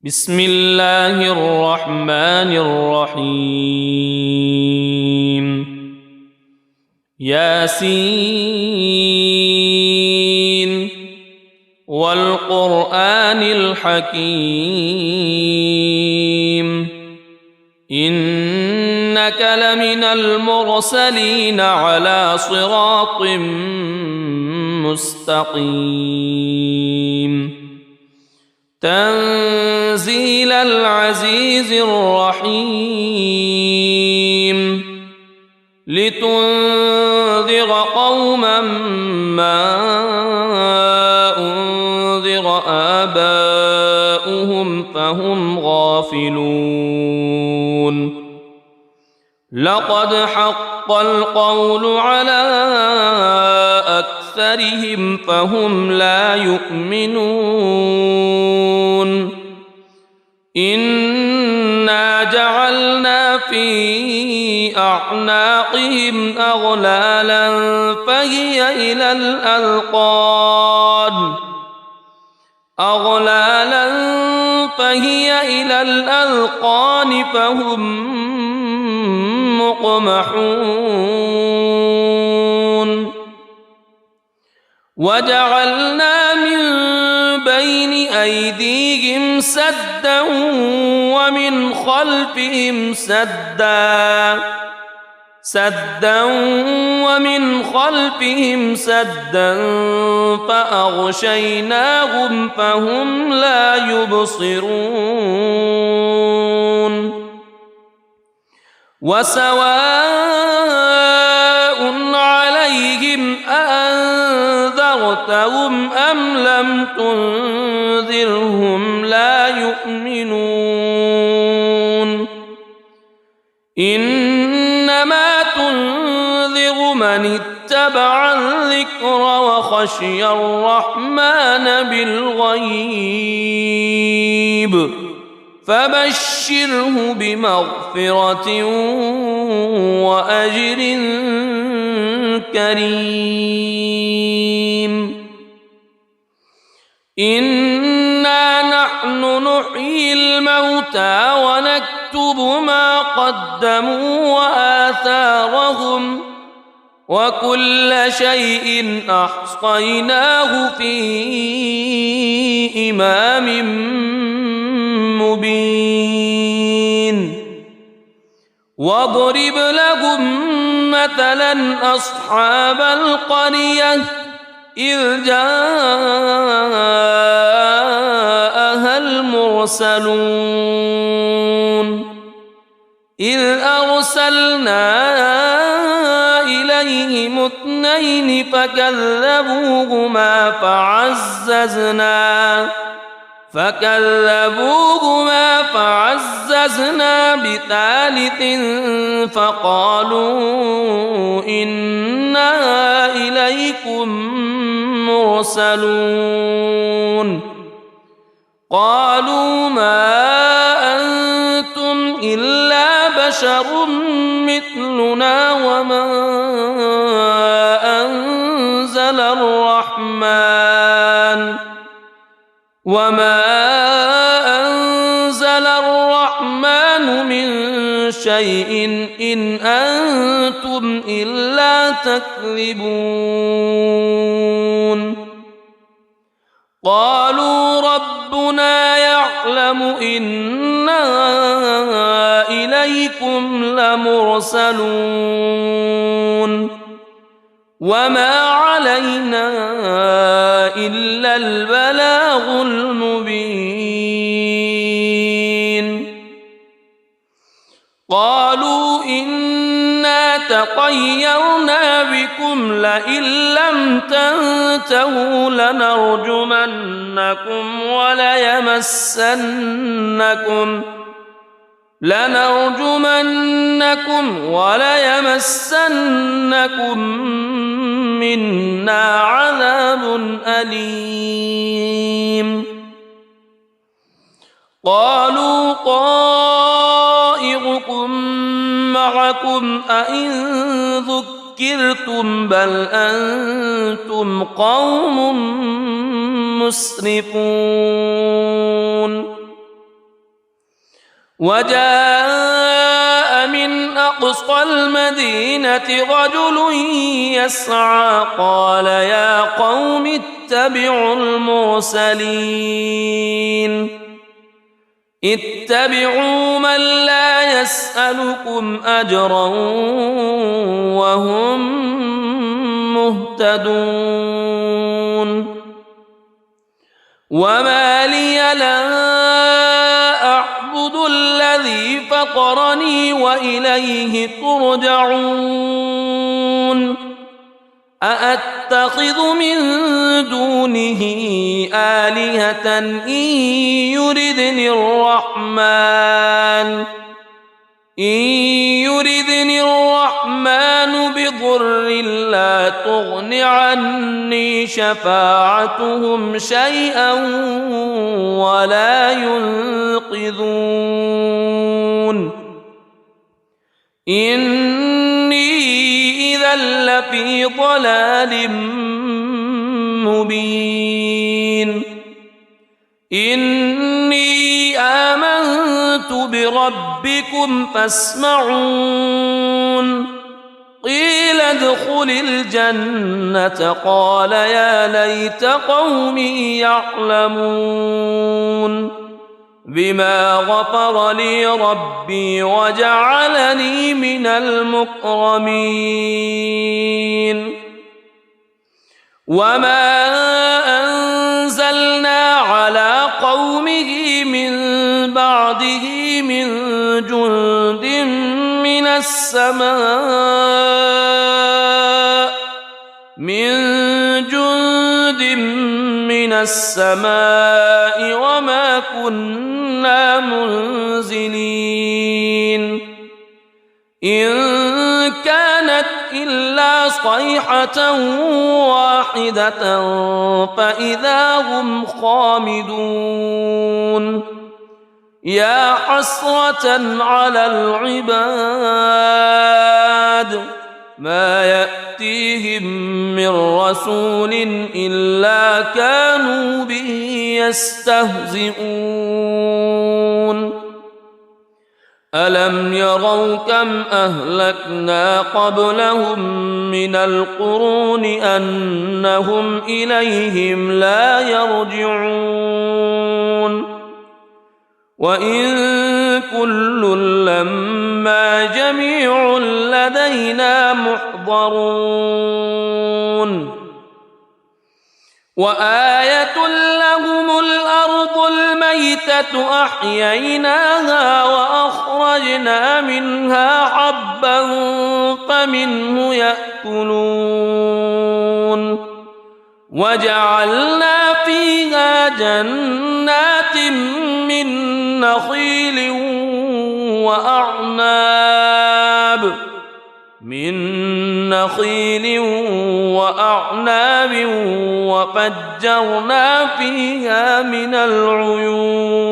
بسم الله الرحمن الرحيم ياسين والقرآن الحكيم إنك لمن المرسلين على صراط مستقيم تنزيل العزيز الرحيم لتنذر قوما ما أنذر آباؤهم فهم غافلون لقد حق القول على أكثرهم فهم لا يؤمنون إنا جعلنا في أعناقهم أغلالا فهي إلى الأذقان فهم مقمحون وجعلنا من بين أيديهم سدا ومن خلفهم سدا فأغشيناهم فهم لا يبصرون وسواء عليهم أأنذرتهم أم لم تنذرهم لا يؤمنون إنما تنذر من اتبع الذكر وخشي الرحمن بالغيب فبشره بمغفرة وأجر كريم إنا نحن نحيي الموتى ونكتب ما قدموا وآثارهم وكل شيء أحصيناه في إمام مبين واضرب لهم مثلا أصحاب القرية إذ جاءها المرسلون إذ أرسلنا إليهم اثنين فكذبوهما فعززنا بثالث فقالوا إنا إليكم مرسلون قالوا ما أنتم إلا بشر مثلنا وما أنزل الرحمن من شيء إن أنتم إلا تكذبون قالوا ربنا يعلم إنا إليكم لمرسلون وما علينا إلا البلاغ المبين قالوا إنا تطيرنا بكم لئن لم تنتهوا لنرجمنكم وليمسنكم منا عذاب أليم قالوا طائركم معكم أئن ذكرتم بل أنتم قوم مسرفون وجاء من أقصى المدينة رجل يسعى قال يا قوم اتبعوا المرسلين اتبعوا من لا يسألكم أجرا وهم مهتدون وما لي لا أعبد الذي فطرني وإليه ترجعون أأتخذ من دونه آلهة إن يردني الرحمن بضر لا تغن عني شفاعتهم شيئا ولا ينقذون إني إذا لفي ضلال مبين إني آمنت بربكم فاسمعون قيل ادخل الجنة قال يا ليت قومي يعلمون بما غفر لي ربي وجعلني من المكرمين وما أنزلنا على قومه من بعده من جند من السماء وما كنا منزلين إن كانت إلا صيحة واحدة فإذا هم خامدون يا حسرة على العباد ما يأتيهم من رسول إلا كانوا به يستهزئون ألم يروا كم أهلكنا قبلهم من القرون أنهم إليهم لا يرجعون وإن كل لما جميع لدينا محضرون وآية لهم الأرض الميتة أحييناها وأخرجنا منها حبا فمنه يأكلون وجعلنا فيها جنات من نخيل وأعناب وفجرنا فيها من العيون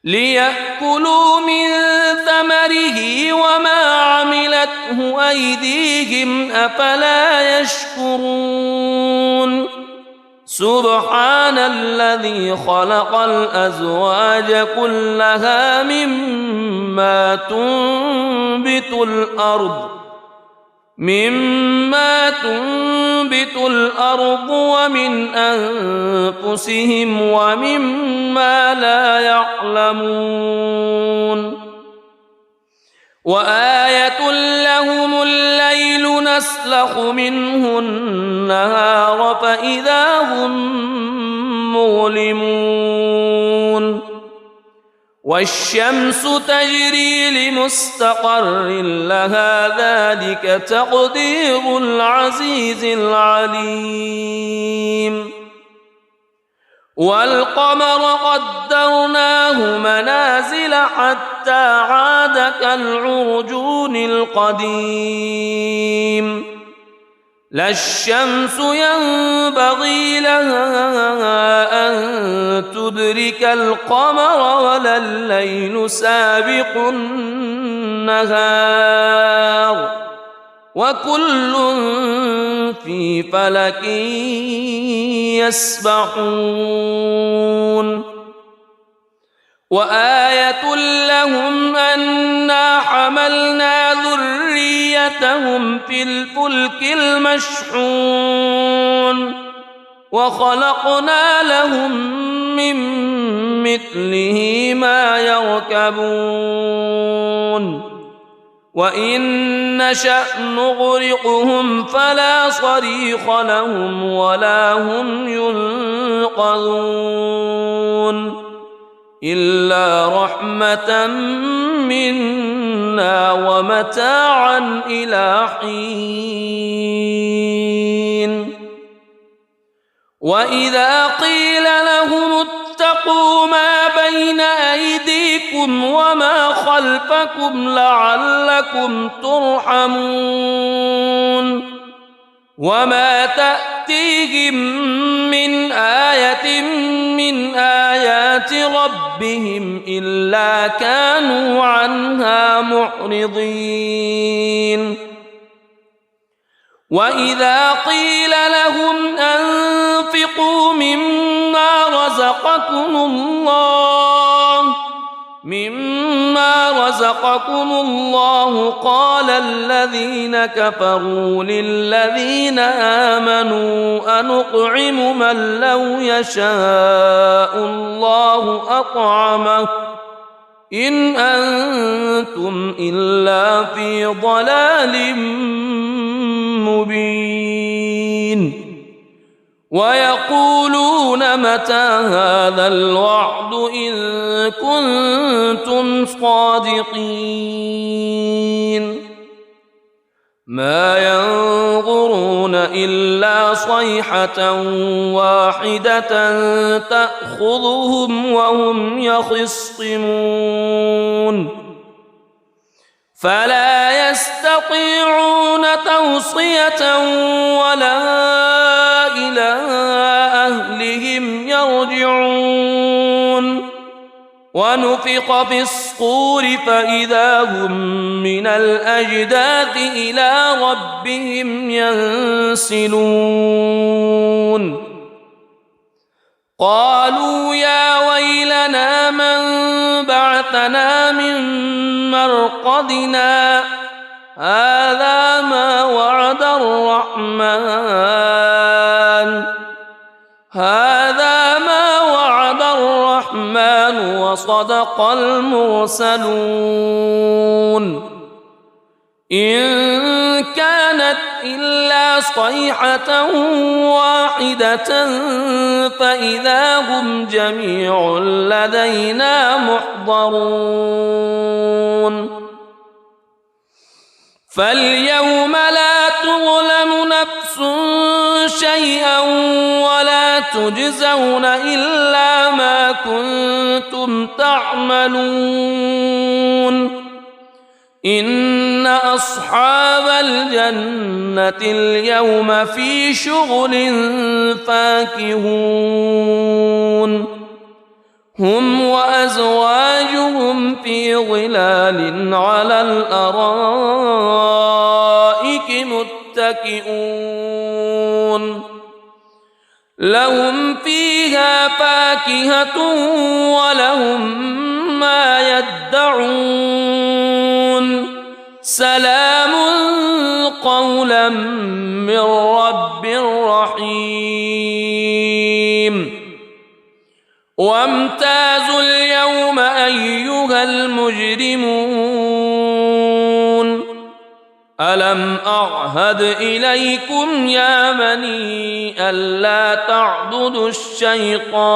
ليأكلوا من ثمره وما عملته أيديهم أفلا يشكرون سبحان الذي خلق الأزواج كلها مما تنبت الأرض ومن أنفسهم ومما لا يعلمون وآية لهم الليل نسلخ منه النهار فإذا هم مظلمون والشمس تجري لمستقر لها ذلك تقدير العزيز العليم والقمر قدرناه منازل حتى عاد كالعرجون القديم لا الشمس ينبغي لها أن تدرك القمر ولا الليل سابق النهار وكل في فلك يسبحون وآية لهم أنا حملنا ذريتهم في الفلك المشحون وخلقنا لهم من مثله ما يركبون وإن نشأ نغرقهم فلا صريخ لهم ولا هم ينقذون إلا رحمة منا ومتاعا إلى حين وإذا قيل لهم اتقوا ما بين أيديكم وما خلفكم لعلكم ترحمون وما تأتيهم من آية من آيات ربهم إلا كانوا عنها معرضين وإذا قيل لهم أنفقوا مما رزقكم الله قال الذين كفروا للذين آمنوا أنطعم من لو يشاء الله أطعمه إن أنتم إلا في ضلال مبين ويقولون متى هذا الوعد إن كنتم صادقين ما ينظرون إلا صيحة واحدة تأخذهم وهم يخصمون فلا يستطيعون توصية ولا إلى أهلهم يرجعون ونفخ في الصور فإذا هم من الأجداث إلى ربهم ينسلون قالوا يا ويلنا من بعثنا من مرقدنا هذا ما وعد الرحمن وصدق المرسلون إن كانت إلا صيحة واحدة فإذا هم جميع لدينا محضرون فاليوم لا تظلم نفس شيئا ولا تجزون إلا ما كنتم تعملون إن أصحاب الجنة اليوم في شغل فاكهون هم وأزواجهم في ظلال على الأرائك متكئون لهم فيها فاكهة ولهم ما يدعون سلام قولا من رب رحيم وامتازوا اليوم أيها المجرمون ألم أعهد إليكم يا بني ألا تعبدوا الشيطان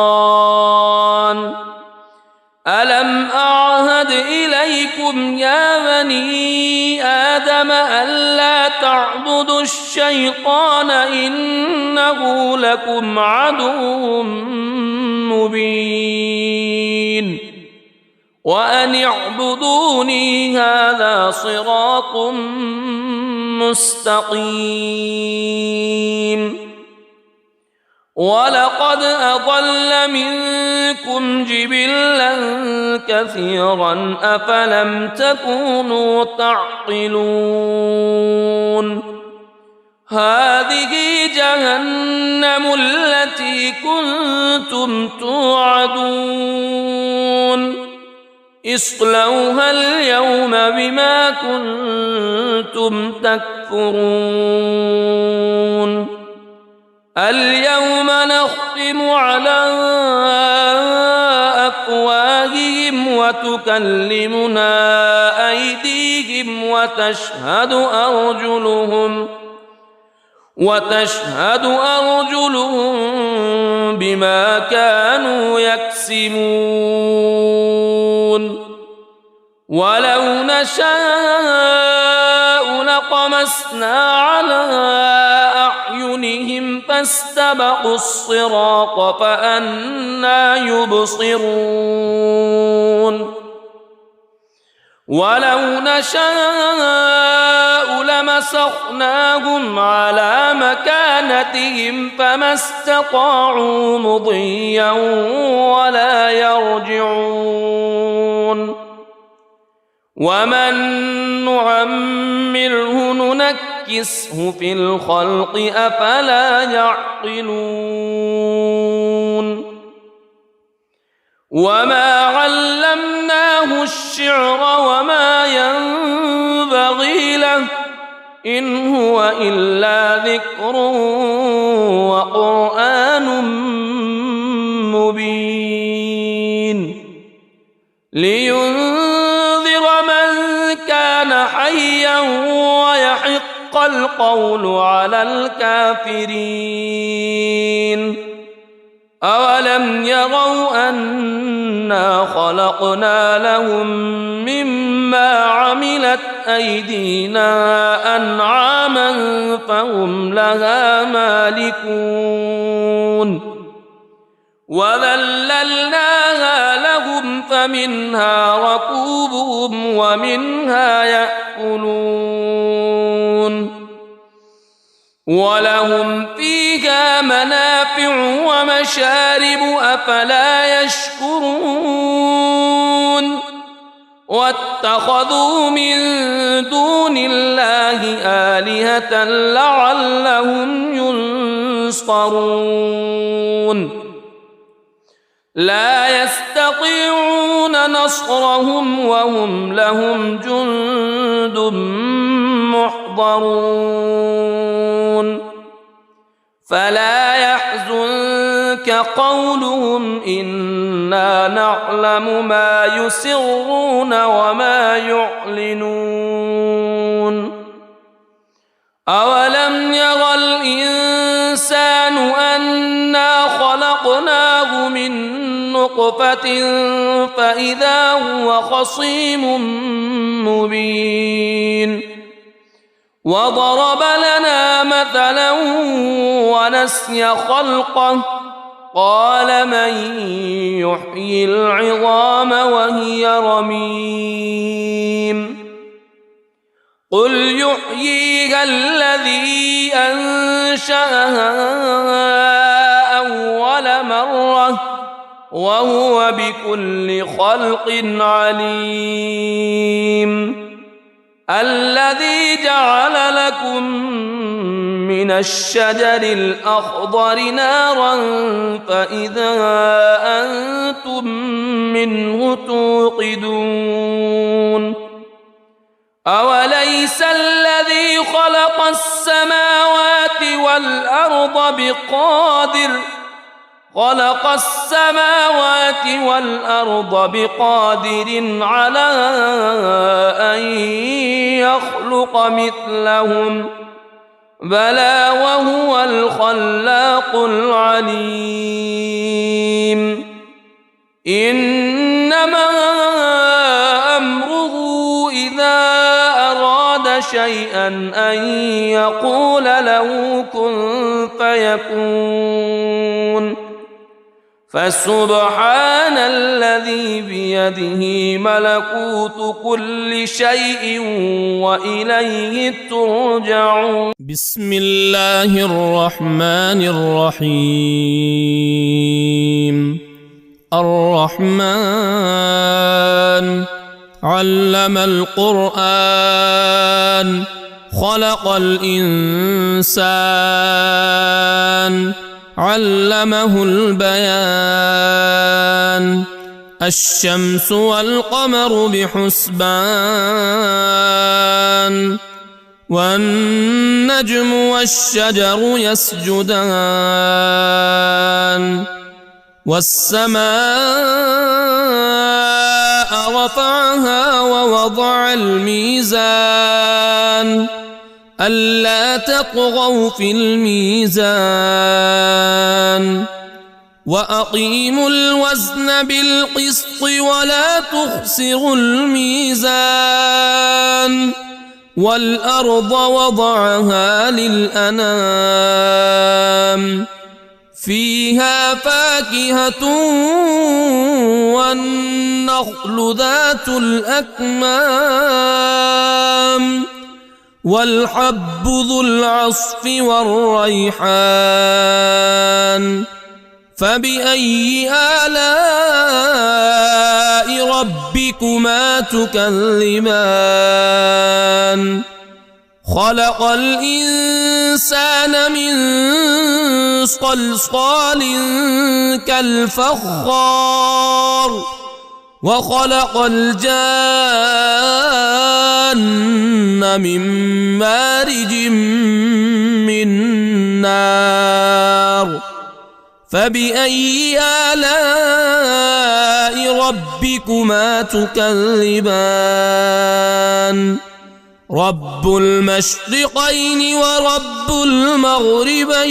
ألم أعهد إليكم يا بني آدم ألا تعبدوا الشيطان إنه لكم عدو مبين وأن اعبدوني هذا صراط مستقيم ولقد أضل منكم جبلا كثيرا أفلم تكونوا تعقلون هذه جهنم التي كنتم توعدون اصلوها اليوم بما كنتم تكفرون اليوم نختم على أفواههم وتكلمنا أيديهم وتشهد أرجلهم بما كانوا يكسبون ولو نشاء لطمسنا على أعينهم فاستبقوا الصراط فأنى يبصرون ولو نشاء لمسخناهم على مكانتهم فما استطاعوا مضيا ولا يرجعون ومن نعمره ننكسه في الخلق أفلا يعقلون وما علمناه الشعر وما ينبغي له إن هو إلا ذكر وقرآن مبين لينذر من كان حيا ويحق القول على الكافرين أولم يروا أنا خلقنا لهم مما عملت أيدينا أنعاما فهم لها مالكون وذللناها لهم فمنها ركوبهم ومنها يأكلون ولهم فيها منافع ومشارب أفلا يشكرون واتخذوا من دون الله آلهة لعلهم ينصرون لا يستطيعون نصرهم وهم لهم جند محضرون فلا يحزنك قولهم إنا نعلم ما يسرون وما يعلنون أولم ير الإنسان أنا خلقناه من نطفة فإذا هو خصيم مبين وضرب لنا مثلا ونسي خلقه قال من يحيي العظام وهي رميم قل يحييها الذي أنشأها أول مرة وهو بكل خلق عليم الذي جعل لكم من الشجر الأخضر نارا فإذا أنتم منه توقدون أوليس الذي خلق السماوات والأرض بقادر على أن يخلق مثلهم بلى وهو الخلاق العليم إنما أمره إذا أراد شيئا أن يقول له كن فيكون فسبحان الذي بيده ملكوت كل شيء وإليه ترجعون بسم الله الرحمن الرحيم الرحمن علم القرآن خلق الإنسان علمه البيان الشمس والقمر بحسبان والنجم والشجر يسجدان والسماء رفعها ووضع الميزان ألا تطغوا في الميزان وأقيموا الوزن بالقسط ولا تخسروا الميزان والأرض وضعها للأنام فيها فاكهة والنخل ذات الأكمام والحب ذو العصف والريحان فبأي آلاء ربكما تكذبان خلق الإنسان من صلصال كالفخار وخلق الجان من مارج من نار فبأي آلاء ربكما تكذبان رب المشرقين ورب المغربين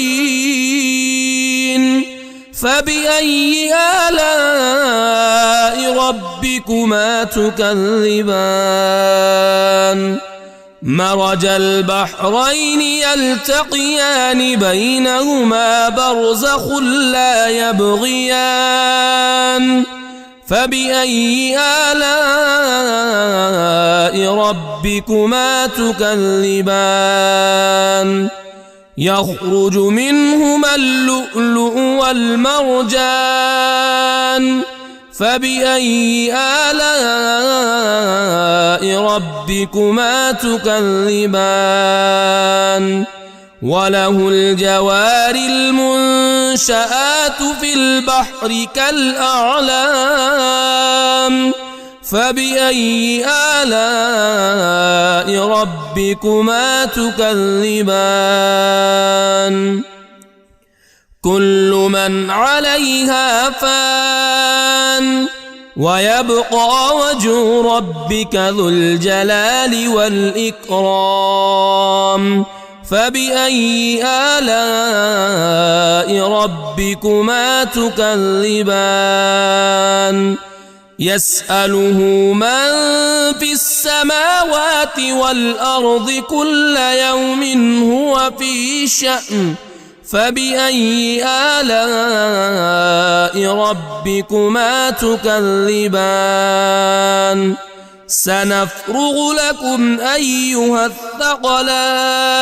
فبأي آلاء ربكما تكذبان مرج البحرين يلتقيان بينهما برزخ لا يبغيان فبأي آلاء ربكما تكذبان يخرج منهما اللؤلؤ والمرجان فبأي آلاء ربكما تكذبان وله الجوار المنشآت في البحر كالأعلام فبأي آلاء ربكما تكذبان كل من عليها فان ويبقى وجه ربك ذو الجلال والإكرام فبأي آلاء ربكما تكذبان يسأله من في السماوات والأرض كل يوم هو في شأن فبأي آلاء ربكما تكذبان سنفرغ لكم أيها الثقلان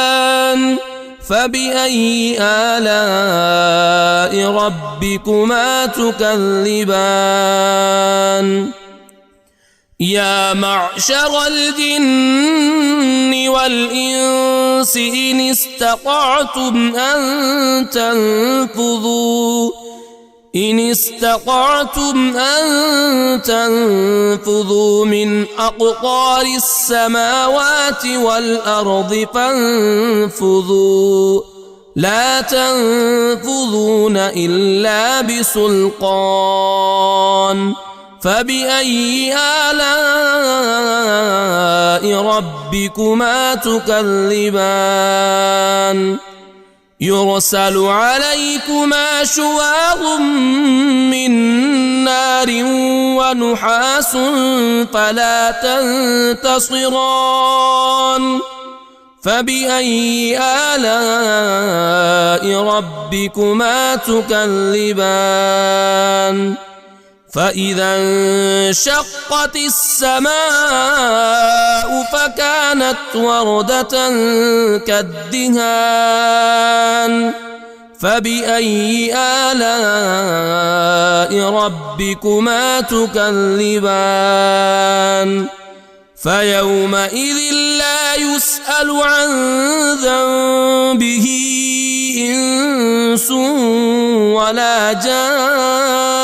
فبأي آلاء ربكما تكذبان يا معشر الجن والإنس إن استطعتم أن تنفذوا من أقطار السماوات والأرض فانفذوا لا تنفذون إلا بسلطان فبأي آلاء ربكما تكذبان يرسل عليكما شواظ من نار ونحاس فلا تنتصران فبأي آلاء ربكما تكذبان فإذا انشقت السماء فكانت وردة كالدهان فبأي آلاء ربكما تكذبان فيومئذ لا يسأل عن ذنبه إنس ولا جان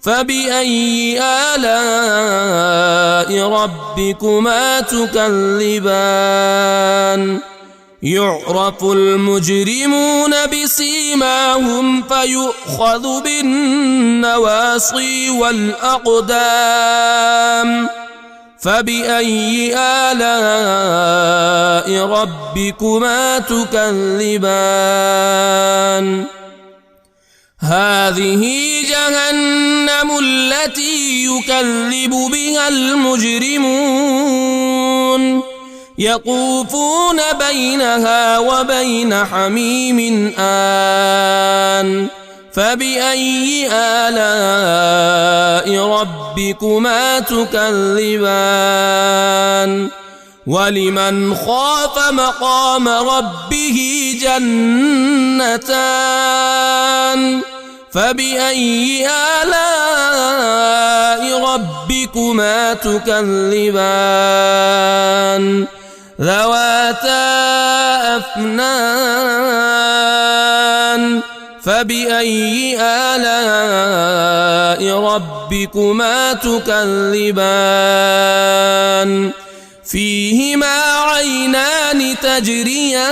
فبأي آلاء ربكما تكذبان يعرف المجرمون بسيماهم فيؤخذ بالنواصي والأقدام فبأي آلاء ربكما تكذبان هذه جهنم التي يكذب بها المجرمون يطوفون بينها وبين حميم آن فبأي آلاء ربكما تكذبان ولمن خاف مقام ربه جنتان فبأي آلاء ربكما تكذبان ذواتا أفنان فبأي آلاء ربكما تكذبان فيهما عينان تجريان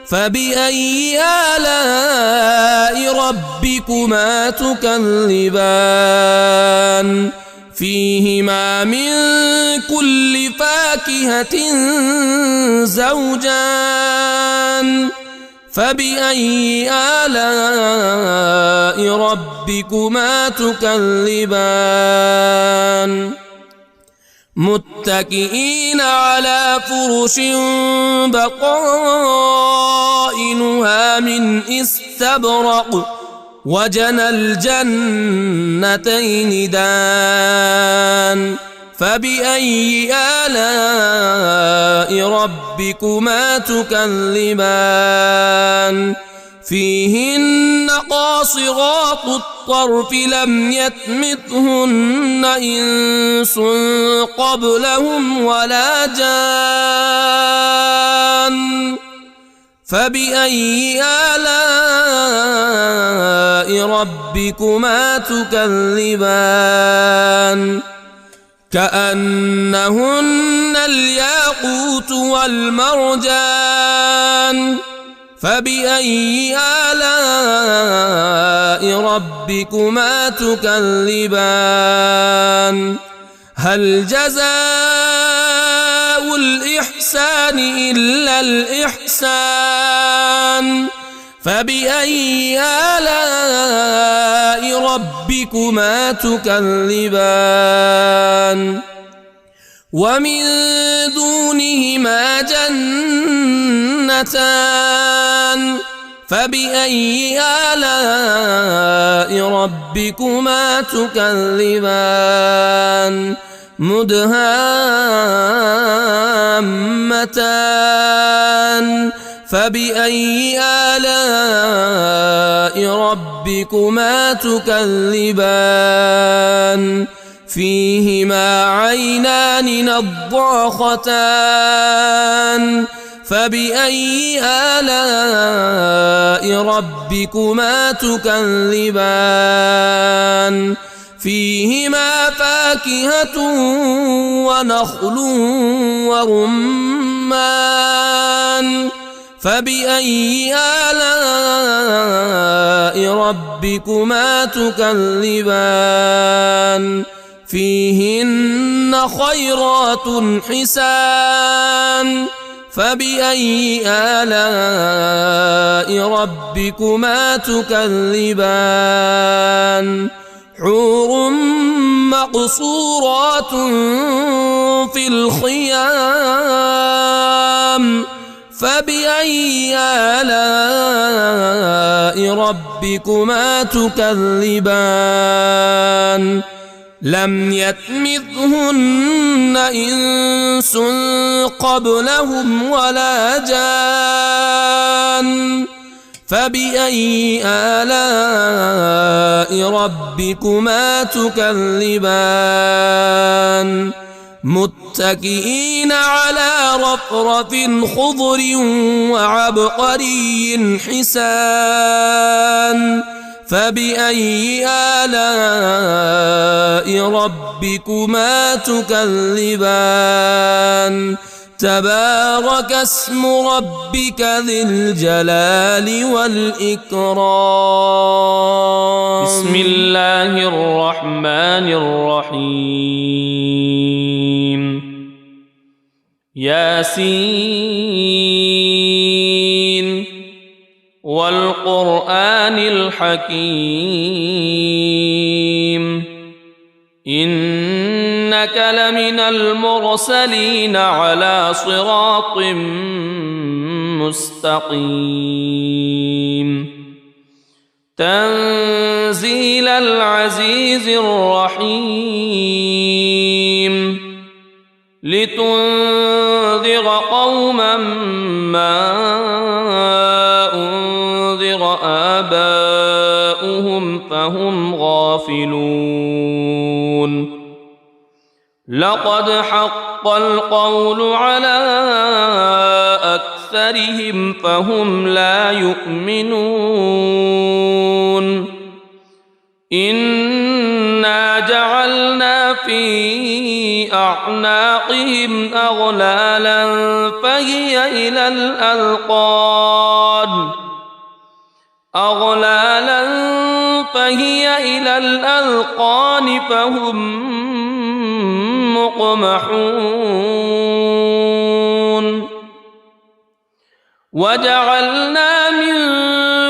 فبأي آلاء ربكما تكذبان فيهما من كل فاكهة زوجان فبأي آلاء ربكما تكذبان متكئين على فرش بطائنها من استبرق وجنى الجنتين دان فبأي آلاء ربكما تكذبان فيهن قاصرات الطرف لم يطمثهن إنس قبلهم ولا جان فبأي آلاء ربكما تكذبان كأنهن الياقوت والمرجان فبأي آلاء ربكما تكذبان هل جزاء الإحسان إلا الإحسان فبأي آلاء ربكما تكذبان ومن دونهما جنتان فبأي آلاء ربكما تكذبان مدهامتان فبأي آلاء ربكما تكذبان فيهما عينان نضاختان فبأي آلاء ربكما تكذبان فيهما فاكهة ونخل ورمان فبأي آلاء ربكما تكذبان فيهن خيرات حسان فبأي آلاء ربكما تكذبان حور مقصورات في الخيام فبأي آلاء ربكما تكذبان لم يطمثهن إنس قبلهم ولا جان فبأي آلاء ربكما تكذبان متكئين على رفرف خضر وعبقري حسان فبأي آلاء ربكما تكذبان تبارك اسم ربك ذي الجلال والإكرام. بسم الله الرحمن الرحيم. ياسين والقرآن الحكيم إنك لمن المرسلين على صراط مستقيم تنزيل العزيز الرحيم لتنذر قوما ما أنذر آباؤهم فهم غافلون لقد حق القول على أكثرهم فهم لا يؤمنون إنا جعلنا في أعناقهم أغلالا فهي إلى الأذقان فهم مقمحون وجعلنا من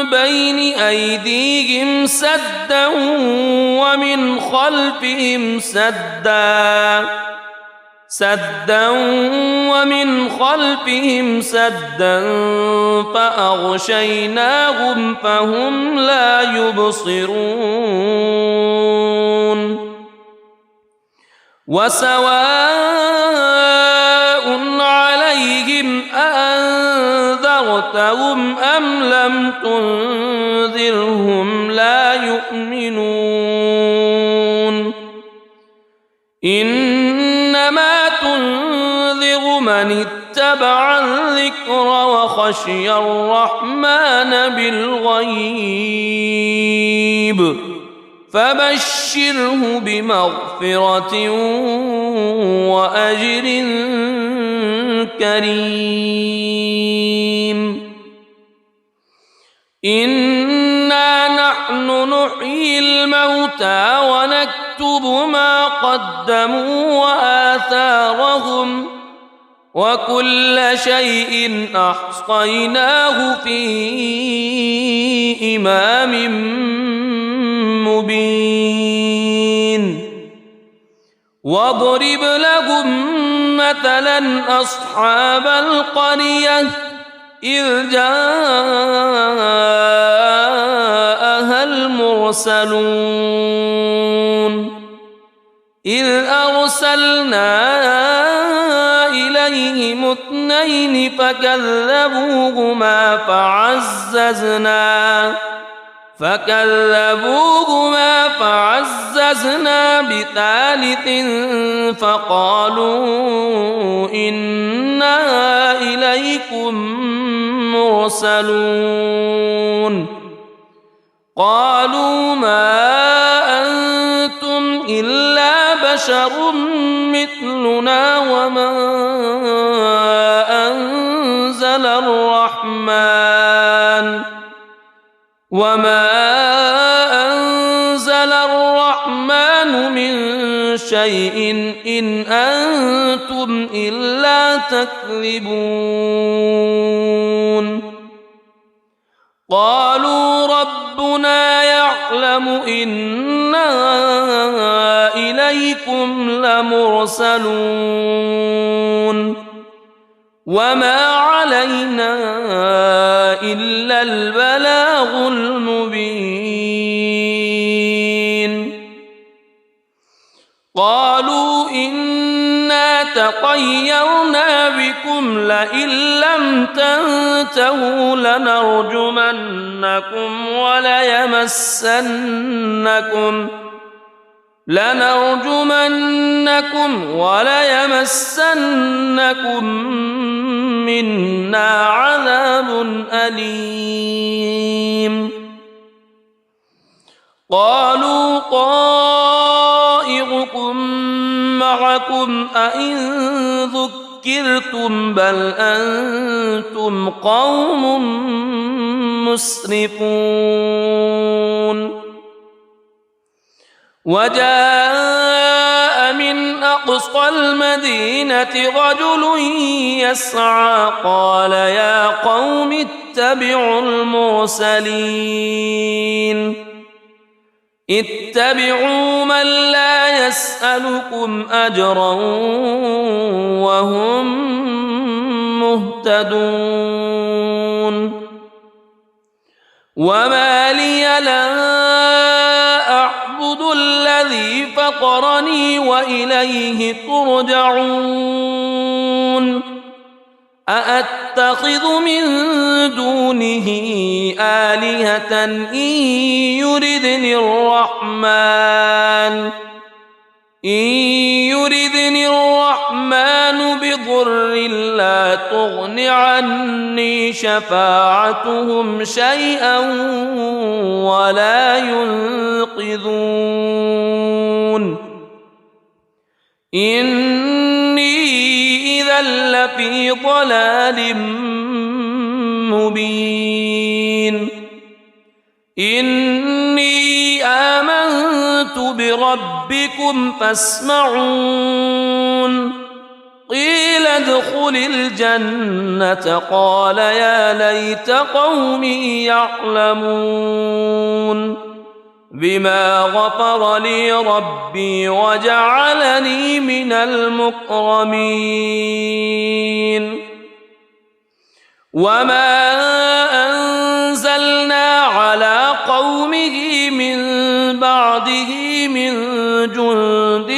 بين أيديهم سدا ومن خلفهم سدا فأغشيناهم فهم لا يبصرون وسواء عليهم أأنذرتهم أم لم تنذرهم لا يؤمنون إنما تنذر من اتبع الذكر وخشي الرحمن بالغيب فبشره بمغفرة وأجر كريم إنا نحن نحيي الموتى ونكتب ما قدموا وآثارهم وكل شيء أحصيناه في إمام مبين واضرب لهم مثلا أصحاب القرية إذ جاءها المرسلون إذ أرسلنا إليهم اثنين فكذبوهما فعززنا بثالث فقالوا إنا إليكم مرسلون قالوا ما أنتم إلا بشر مثلنا وما أنزل الرحمن من شيء إن أنتم إلا تكذبون قالوا ربنا يعلم إنا إليكم لمرسلون وما علينا إلا البلاغ المبين قالوا إنا تطيرنا بكم لئن لم تنتهوا لنرجمنكم وليمسنكم منا عذاب أليم قالوا طائركم معكم أئن ذكرتم بل أنتم قوم مسرفون وجاء من أقصى المدينة رجل يسعى قال يا قوم اتبعوا المرسلين اتبعوا من لا يسألكم أجرا وهم مهتدون وما لي لا أعبد الذي فطرني وإليه ترجعون أأتخذ من دونه آلهة إن يردني الرحمن بضر لا تغن عني شفاعتهم شيئا ولا ينقذون إني إذا لفي ضلال مبين إني آمنت بربكم فاسمعون قيل ادخل الجنة قال يا ليت قومي يعلمون بما غفر لي ربي وجعلني من المكرمين وما أنزلنا على قومه من بعده من جند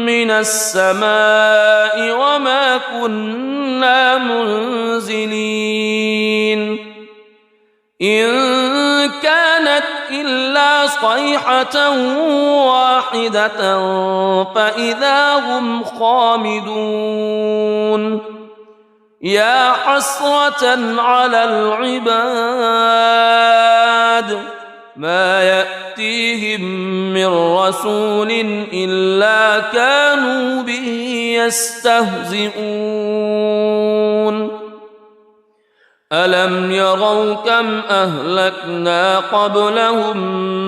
من السماء وما كنا منزلين إن كانت إلا صيحة واحدة فإذا هم خامدون يا حسرة على العباد ما يأتيهم من رسول إلا كانوا به يستهزئون ألم يروا كم أهلكنا قبلهم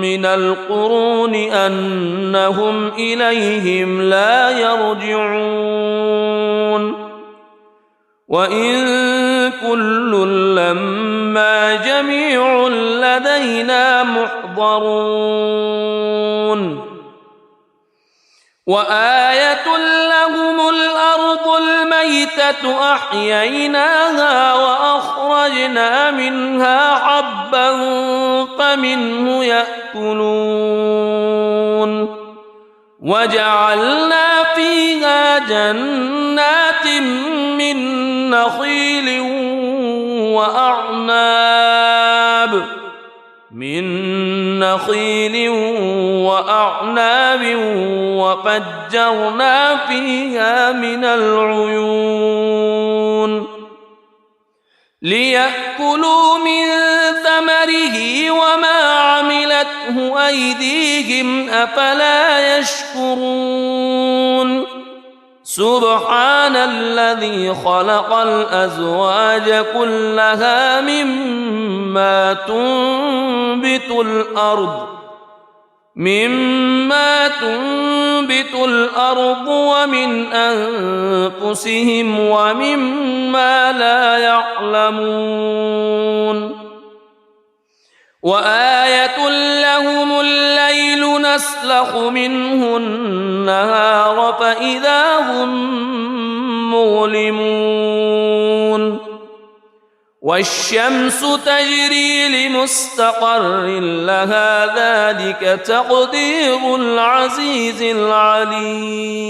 من القرون أنهم إليهم لا يرجعون وإن كل لما جميع لدينا محضرون وآية لهم الأرض الميتة أحييناها وأخرجنا منها حبا فمنه يأكلون وجعلنا فيها جنات من نخيل وأعناب وفجرنا فيها من العيون ليأكلوا من ثمره وما عملته أيديهم أفلا يشكرون سبحان الذي خلق الأزواج كلها مما تنبت الأرض ومن أنفسهم ومما لا يعلمون وآية لهم الليل نسلخ منه النهار فإذا هم مظلمون والشمس تجري لمستقر لها ذلك تقدير العزيز العليم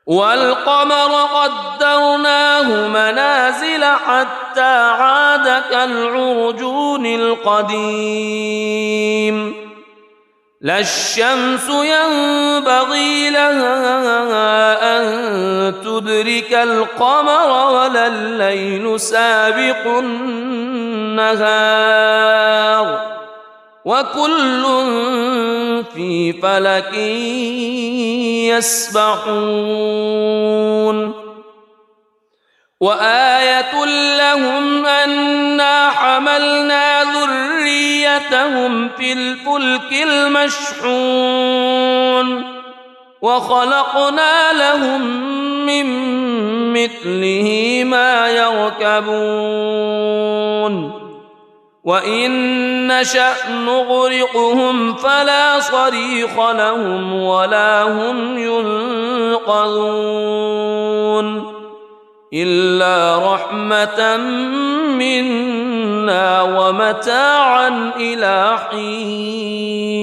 والقمر قدرناه منازل حتى عاد كالعرجون القديم لا الشمس ينبغي لها أن تدرك القمر ولا الليل سابق النهار وكل في فلك يسبحون وآية لهم أنا حملنا ذريتهم في الفلك المشحون وخلقنا لهم من مثله ما يركبون وإن نشأ نغرقهم فلا صريخ لهم ولا هم ينقذون إلا رحمة منا ومتاعا إلى حين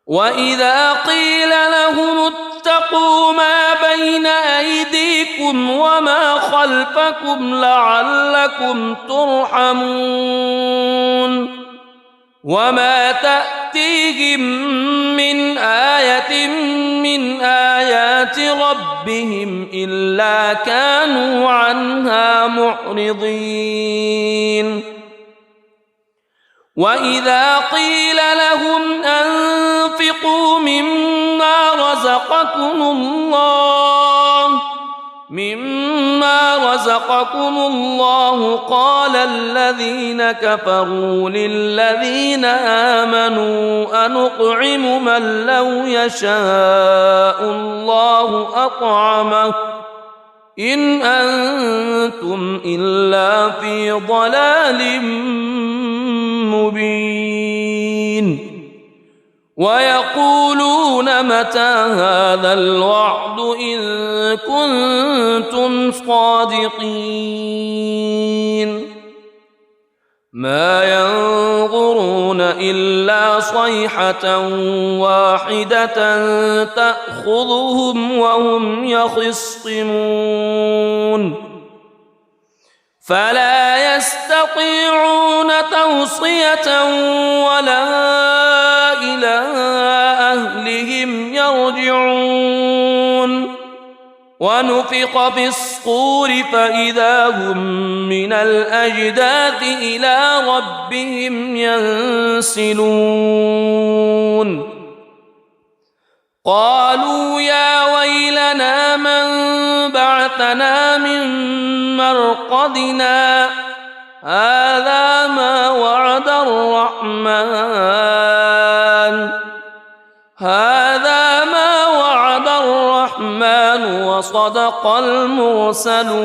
وإذا قيل لهم اتقوا ما بين أيديكم وما خلفكم لعلكم ترحمون وما تأتيهم من آية من آيات ربهم إلا كانوا عنها معرضين وإذا قيل لهم أنفقوا مما رزقكم الله قال الذين كفروا للذين آمنوا أنطعم من لو يشاء الله أطعمه إن أنتم إلا في ضلال مبين ويقولون متى هذا الوعد إن كنتم صادقين ما ينظرون إلا صيحة واحدة تأخذهم وهم يخصمون فلا يستطيعون توصية ولا إلى أهلهم يرجعون ونفخ في الصور فإذا هم من الأجداث إلى ربهم ينسلون قالوا يا ويلنا من بعثنا من مرقدنا هذا ما وعد الرحمن وصدق المرسلون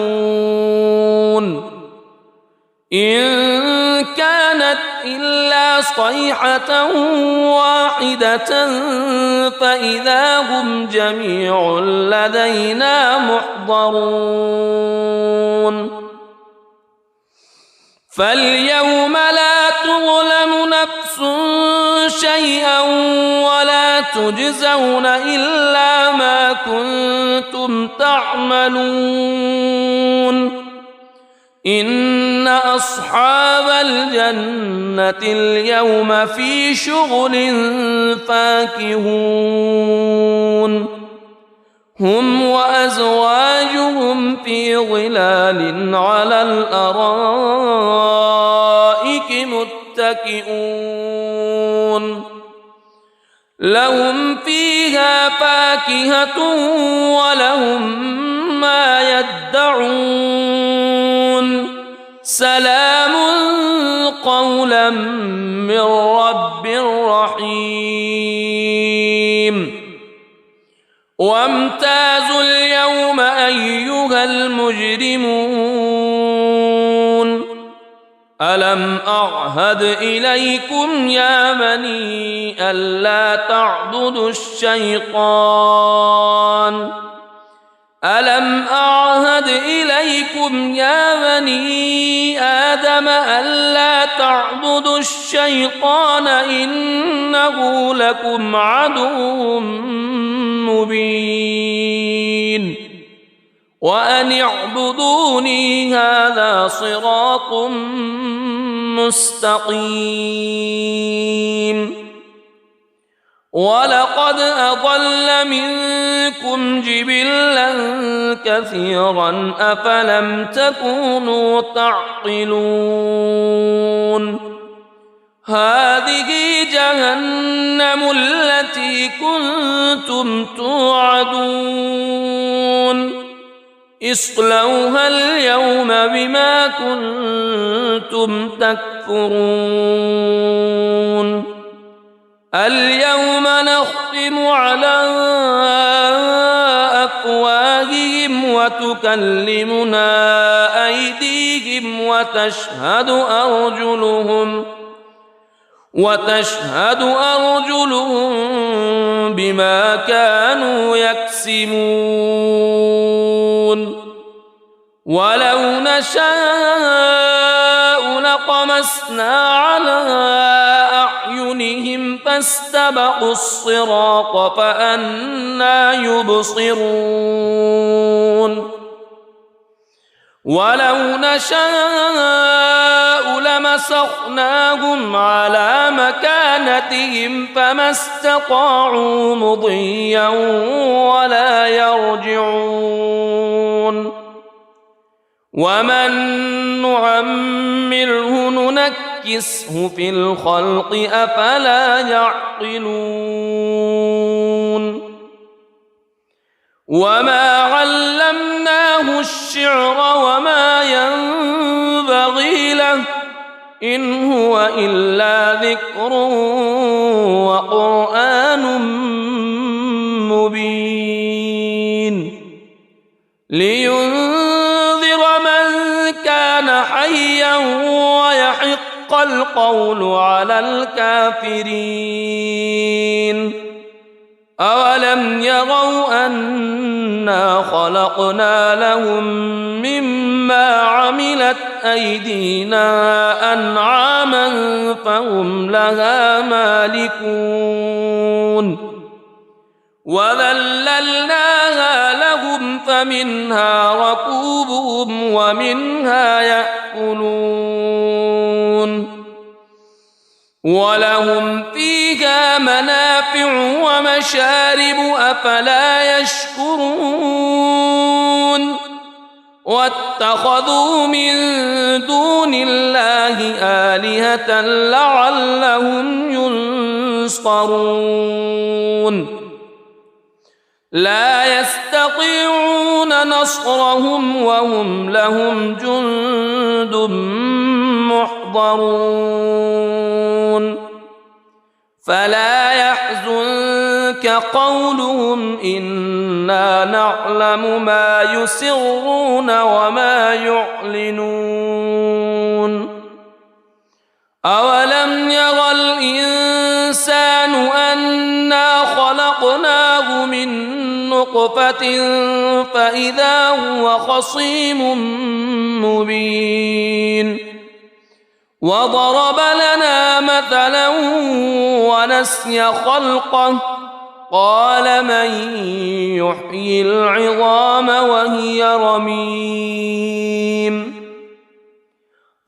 إن كانت إلا صيحة واحدة فإذا هم جميع لدينا محضرون فاليوم لا تظلم نفس شيئا ولا تجزون إلا ما كنتم تعملون إن أصحاب الجنة اليوم في شغل فاكهون هم وأزواجهم في ظلال على الأرائك متكئون لهم فيها فاكهة ولهم ما يدعون سلام قولا من رب رحيم وامتازوا اليوم أيها المجرمون ألم أعهد إليكم يا بني ألا تعبدوا الشيطان ألم أعهد إليكم يا بني آدم ألا تعبدوا الشيطان إنه لكم عدو مبين وأن اعبدوني هذا صراط مستقيم ولقد أضل منكم جبلا كثيرا أفلم تكونوا تعقلون هذه جهنم التي كنتم توعدون اصلوها اليوم بما كنتم تكفرون اليوم نختم على أفواههم وتكلمنا أيديهم وتشهد أرجلهم بما كانوا يكسبون ولو نشاء لطمسنا على أعينهم فاستبقوا الصراط فأنى يبصرون ولو نشاء لمسخناهم على مكانتهم فما استطاعوا مضيا ولا يرجعون ومن نعمره ننكسه في الخلق أفلا يعقلون وما علمناه الشعر وما ينبغي له إن هو إلا ذكر وقرآن مبين لينذر من كان حيا ويحق القول على الكافرين أولم يروا أنا خلقنا لهم مما عملت أيدينا أنعاما فهم لها مالكون وذللناها لهم فمنها ركوبهم ومنها يأكلون ولهم فيها منافع ومشارب أفلا يشكرون واتخذوا من دون الله آلهة لعلهم ينصرون لا يستطيعون نصرهم وهم لهم جند محضرون فلا يحزنك قولهم إنا نعلم ما يسرون وما يعلنون أولم ير الإنسان أنا خلقناه من نطفة فإذا هو خصيم مبين وضرب لنا مثلا ونسي خلقه قال من يحيي العظام وهي رميم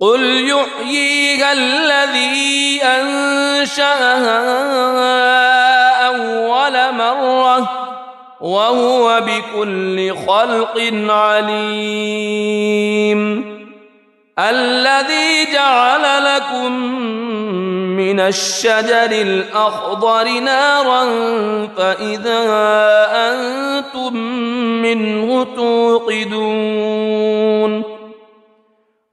قل يحييها الذي أنشأها أول مرة وهو بكل خلق عليم الذي جعل لكم من الشجر الأخضر نارا فإذا أنتم منه توقدون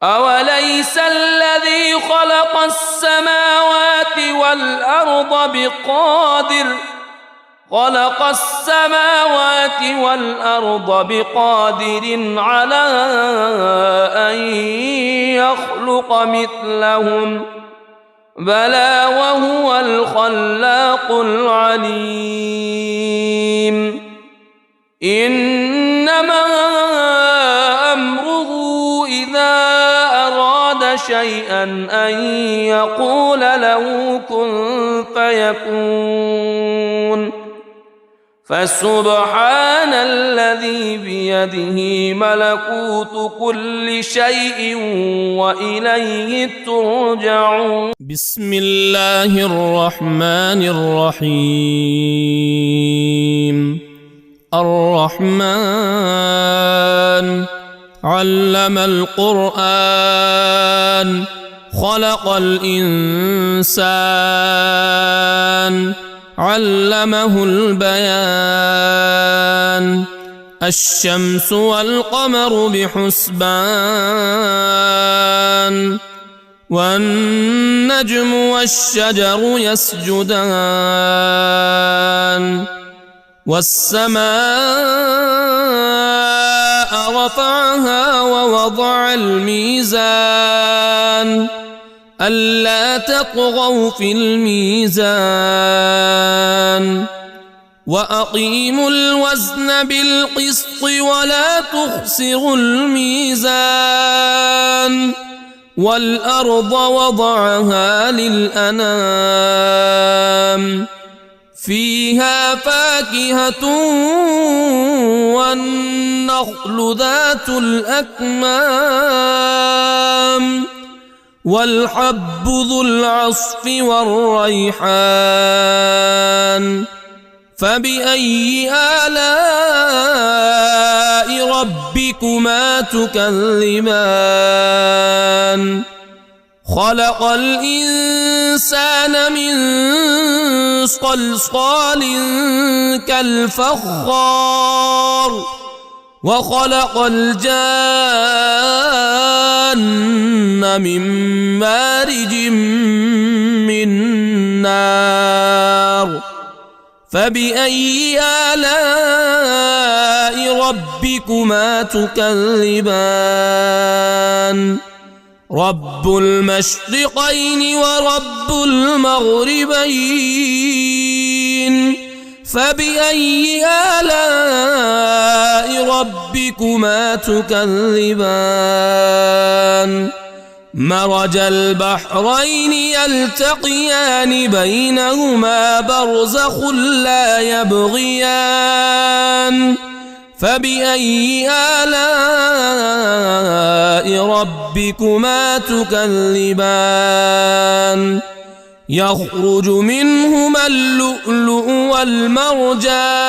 أوليس الذي خلق السماوات والأرض بقادر على أن يخلق مثلهم بلى وهو الخلاق العليم إنما أمره إذا أراد شيئا أن يقول له كن فيكون فسبحان الذي بيده ملكوت كل شيء وإليه ترجعون. بسم الله الرحمن الرحيم. الرحمن علم القرآن خلق الإنسان علمه البيان. الشمس والقمر بحسبان والنجم والشجر يسجدان. والسماء رفعها ووضع الميزان ألا تطغوا في الميزان وأقيموا الوزن بالقسط ولا تخسروا الميزان. والأرض وضعها للأنام فيها فاكهة والنخل ذات الأكمام والحب ذو العصف والريحان. فبأي آلاء ربكما تكذبان؟ خلق الإنسان من صلصال كالفخار وخلق الجان من مارج من نار. فبأي آلاء ربكما تكذبان؟ رب المشرقين ورب المغربين. فبأي آلاء ربكما تكذبان؟ مرج البحرين يلتقيان بينهما برزخ لا يبغيان. فبأي آلاء ربكما تكذبان؟ يخرج منهما اللؤلؤ والمرجان.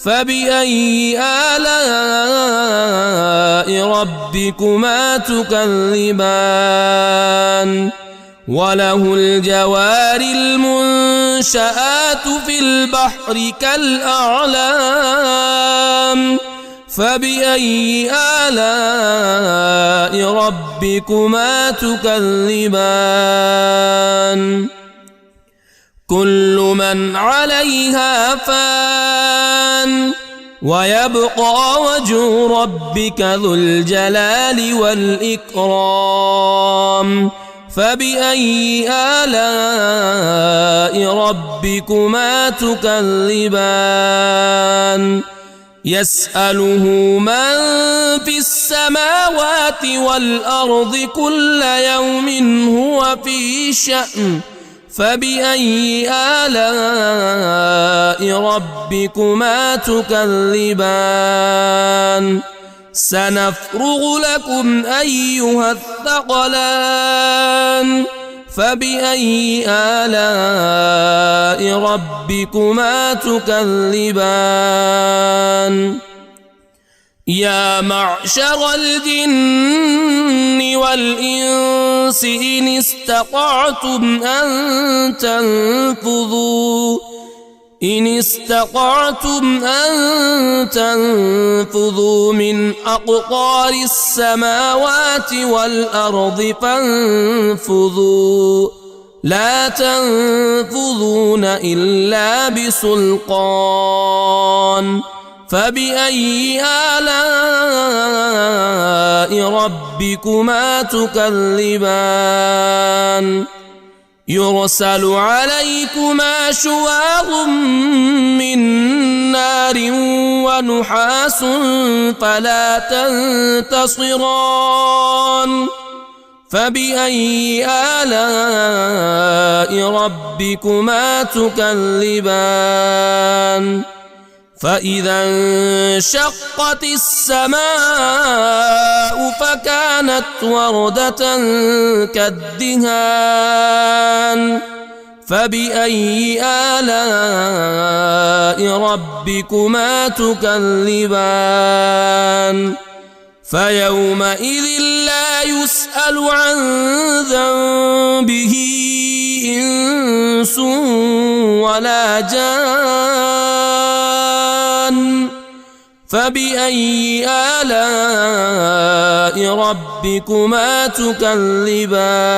فبأي آلاء ربكما تكذبان؟ وله الجوار المنشآت في البحر كالأعلام. فبأي آلاء ربكما تكذبان؟ كل من عليها فان ويبقى وجه ربك ذو الجلال والإكرام. فبأي آلاء ربكما تكذبان؟ يسأله من في السماوات والأرض كل يوم هو في شأن. فبأي آلاء ربكما تكذبان؟ سنفرغ لكم أيها الثقلان. فبأي آلاء ربكما تكذبان؟ يا معشر الجن والإنس إن استطعتم أن تنفذوا من أقطار السماوات والأرض فانفذوا لا تنفذون إلا بسلطان. فبأي آلاء ربكما تكذبان؟ يرسل عليكما شواظ من نار ونحاس فلا تنتصران. فبأي آلاء ربكما تكذبان فإذا انشقت السماء فكانت وردة كالدهان فبأي آلاء ربكما تكذبان فيومئذ لا يسأل عن ذنبه إنس ولا جان فبأي آلاء ربكما تكذبان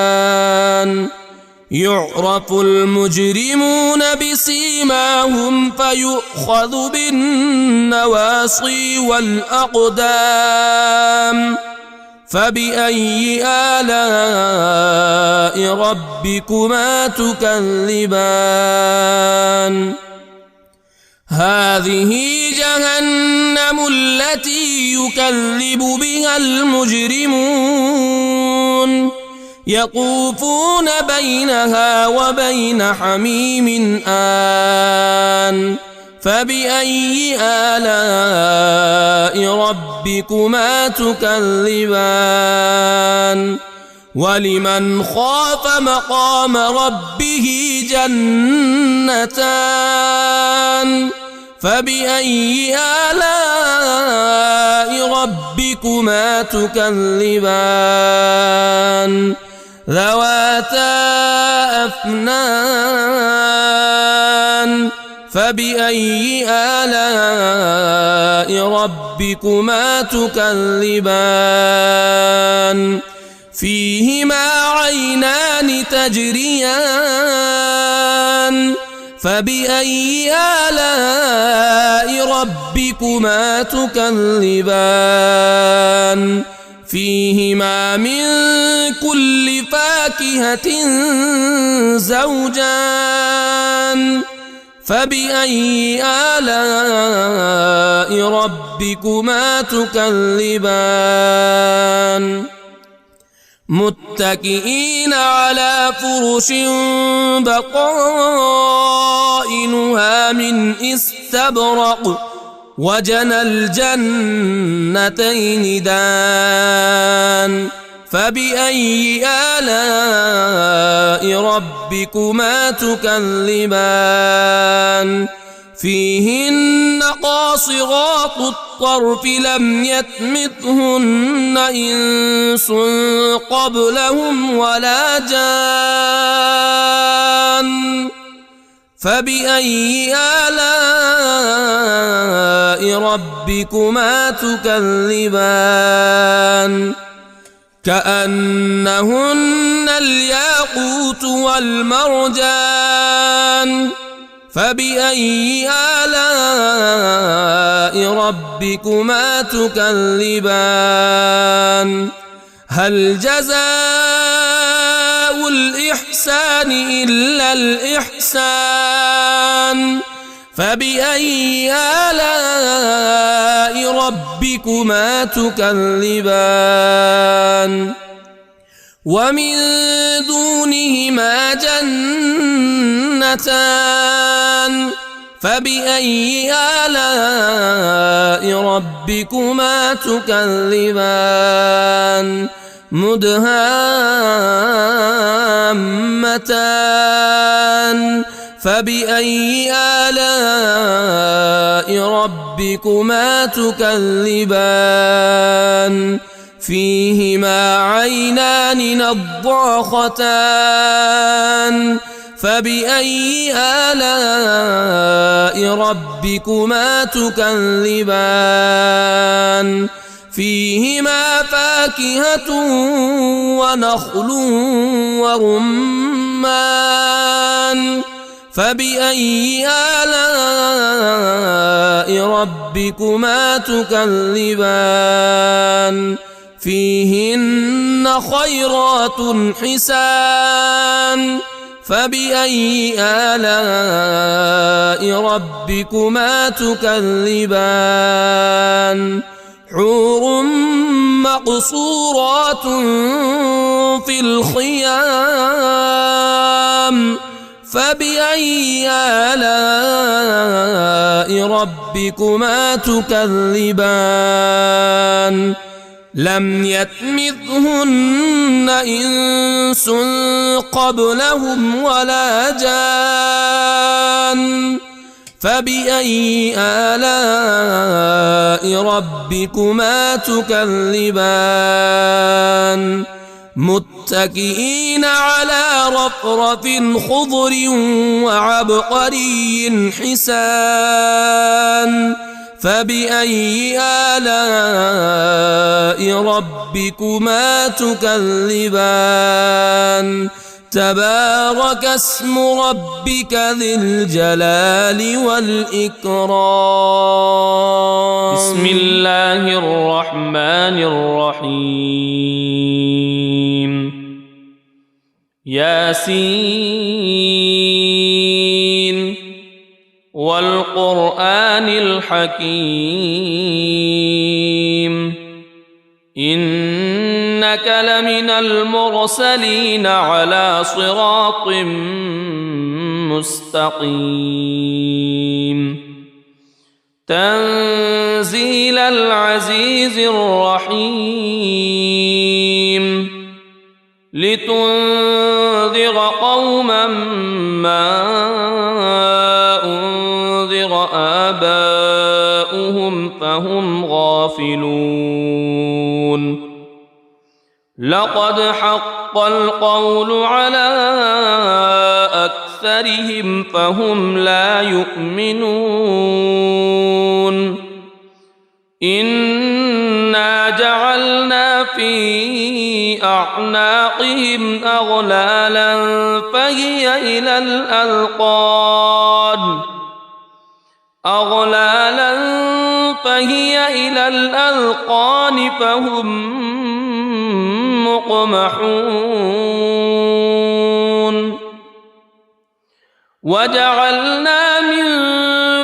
يعرف المجرمون بسيماهم فيؤخذ بالنواصي والأقدام فبأي آلاء ربكما تكذبان هذه جهنم التي يكذب بها المجرمون يطوفون بينها وبين حميم آن فبأي آلاء ربكما تكذبان ولمن خاف مقام ربه جنتان فبأي آلاء ربكما تكذبان ذواتا أفنان فبأي آلاء ربكما تكذبان فيهما عينان تجريان فبأي آلاء ربكما تكذبان فيهما من كل فاكهة زوجان فبأي آلاء ربكما تكذبان متكئين على فرش بطائنها من استبرق وجنى الجنتين دان فبأي آلاء ربكما تكذبان فيهن قاصرات الطرف لم يطمثهن إنس قبلهم ولا جان فبأي آلاء ربكما تكذبان كأنهن الياقوت والمرجان فبأي آلاء ربكما تكذبان هل جزاء الإحسان إلا الإحسان فبأي آلاء ربكما تكذبان ومن دونهما جنتان فبأي آلاء ربكما تكذبان مدهامتان فبأي آلاء ربكما تكذبان فيهما عينان نضاختان فبأي آلاء ربكما تكذبان فيهما فاكهة ونخل ورمان فبأي آلاء ربكما تكذبان فيهن خيرات حسان فبأي آلاء ربكما تكذبان حور مقصورات في الخيام فبأي آلاء ربكما تكذبان لم يطمثهن إنس قبلهم ولا جان فبأي آلاء ربكما تكذبان متكئين على رفرف خضر وعبقري حسان فبأي آلاء ربكما تكذبان تبارك اسم ربك ذي الجلال والإكرام. بسم الله الرحمن الرحيم. ياسين والقرآن الحكيم إنك لمن المرسلين على صراط مستقيم تنزيل العزيز الرحيم لتنذر قوما ما أنذر آباؤهم فهم غافلون لقد حق القول على أكثرهم فهم لا يؤمنون إنا جعلنا في أعناقهم أغلالا فهي إلى الأذقان فهم مقمحون وجعلنا من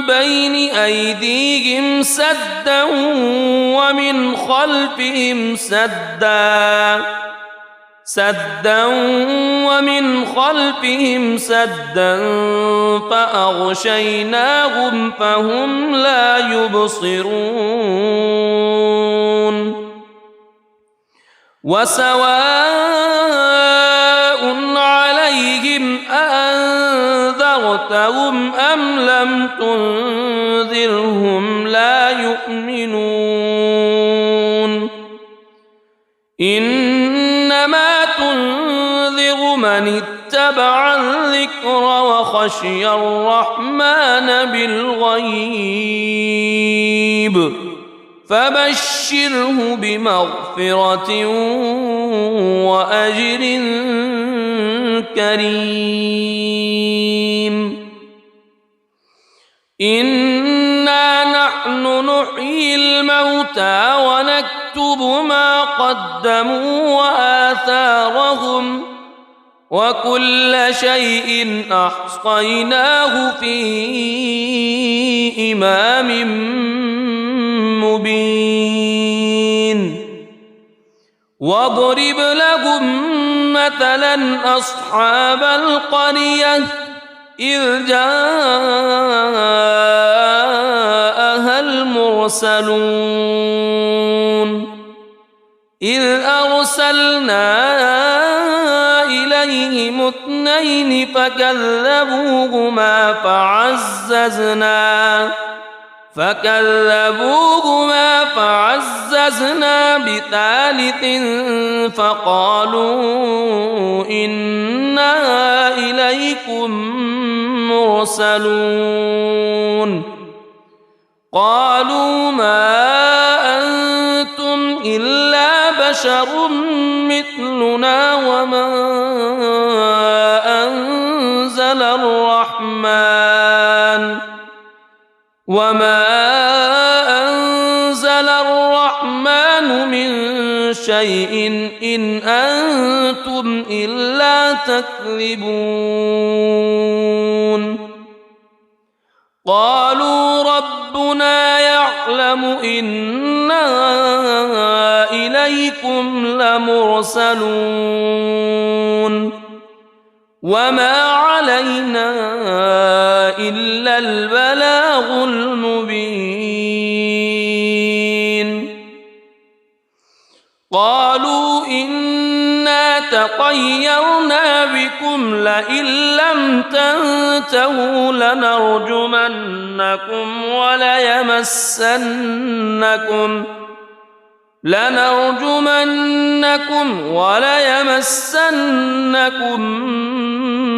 بين أيديهم سدا ومن خلفهم سدا فأغشيناهم فهم لا يبصرون وسواء عليهم أأنذرتهم أم لم تنذرهم لا يؤمنون إنما تنذر من اتبع الذكر وخشي الرحمن بالغيب فبشره بمغفرة وأجر كريم إنا نحن نحيي الموتى ونكتب ما قدموا وآثارهم وكل شيء أحصيناه في إمام مبين واضرب لهم مثلا أصحاب القرية إذ جاءها المرسلون إذ أرسلنا إليهم اثنين فكذبوهما فعززنا بثالث فقالوا إنا إليكم مرسلون قالوا ما أنتم إلا بشر مثلنا وما أنزل الرحمن من شيء إن أنتم إلا تكذبون قالوا ربنا ما يعلم إنا إليكم لمرسلون وما علينا إلا البلاغ المبين قالوا إنا تطيرنا بكم لئن لم تنتهوا لنرجمنكم وليمسنكم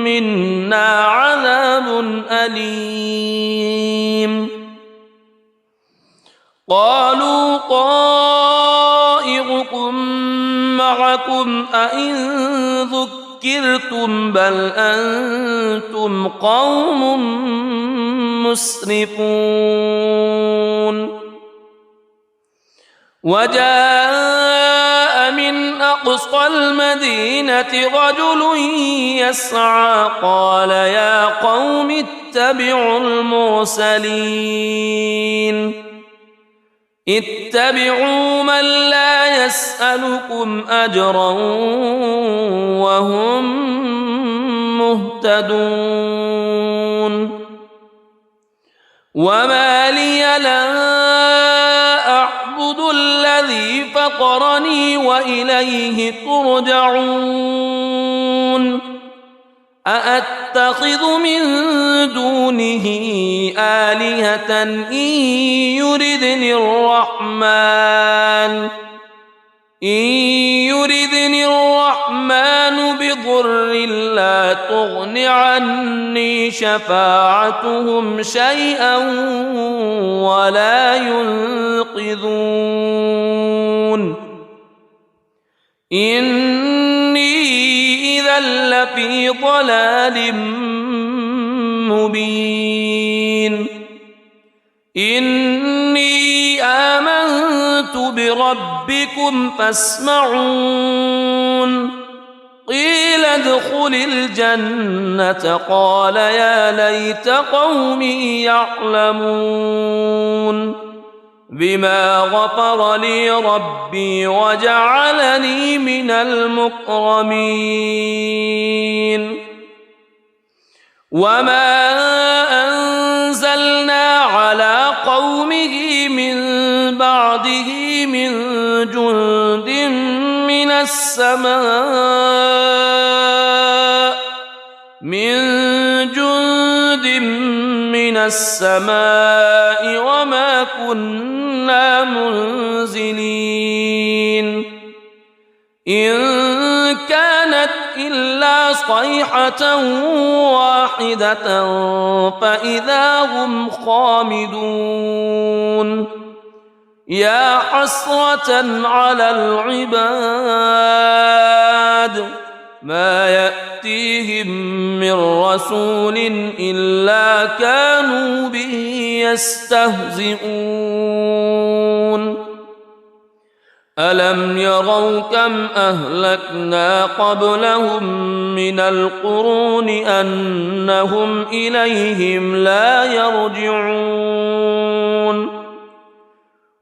منا عذاب أليم قالوا طائركم معكم أئن ذكرتم بل أنتم قوم مسرفون وجاء من أقصى المدينة رجل يسعى قال يا قوم اتبعوا من لا يسألكم أجرا وهم مهتدون وما لي لا أعبد الذي فطرني وإليه ترجعون أأتخذ من دونه آلهة إن يردني الرحمن بضر لا تغن عني شفاعتهم شيئا ولا ينقذون إني إذا لفي ضلال مبين إني آمنت بربكم فاسمعون قيل ادخل الجنة قال يا ليت قومي يعلمون بما غفر لي ربي وجعلني من المكرمين وما أنزلنا على قومه من بعده من جند من السماء وما كنا منزلين إن كانت إلا صيحة واحدة فإذا هم خامدون يا حسرة على العباد ما يأتيهم من رسول إلا كانوا به يستهزئون ألم يروا كم أهلكنا قبلهم من القرون أنهم إليهم لا يرجعون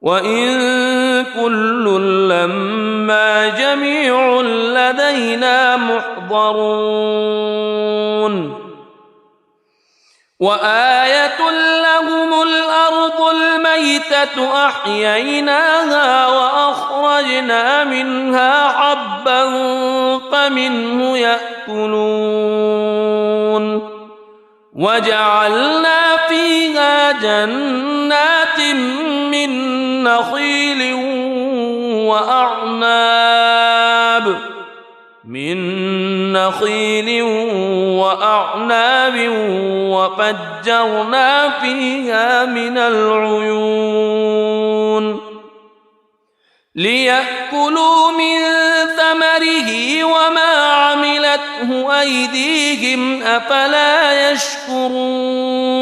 وإن كل لما جميع لدينا محضرون وآية لهم الأرض الميتة أحييناها وأخرجنا منها حبا فمنه يأكلون وجعلنا فيها جنات من نخيل وأعناب وفجرنا فيها من العيون ليأكلوا من ثمره وما عملته أيديهم أفلا يشكرون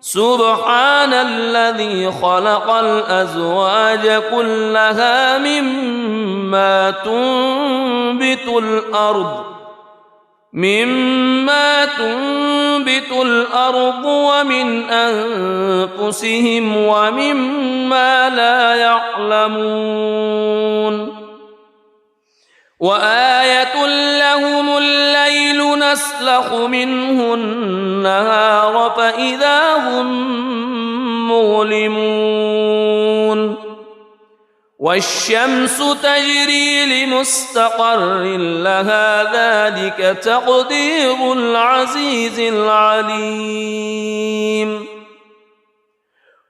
سبحان الذي خلق الأزواج كلها مما تنبت الأرض مما تنبت الأرض ومن أنفسهم ومما لا يعلمون وآية لهم الليل نسلخ منه النهار فإذا هم مظلمون والشمس تجري لمستقر لها ذلك تقدير العزيز العليم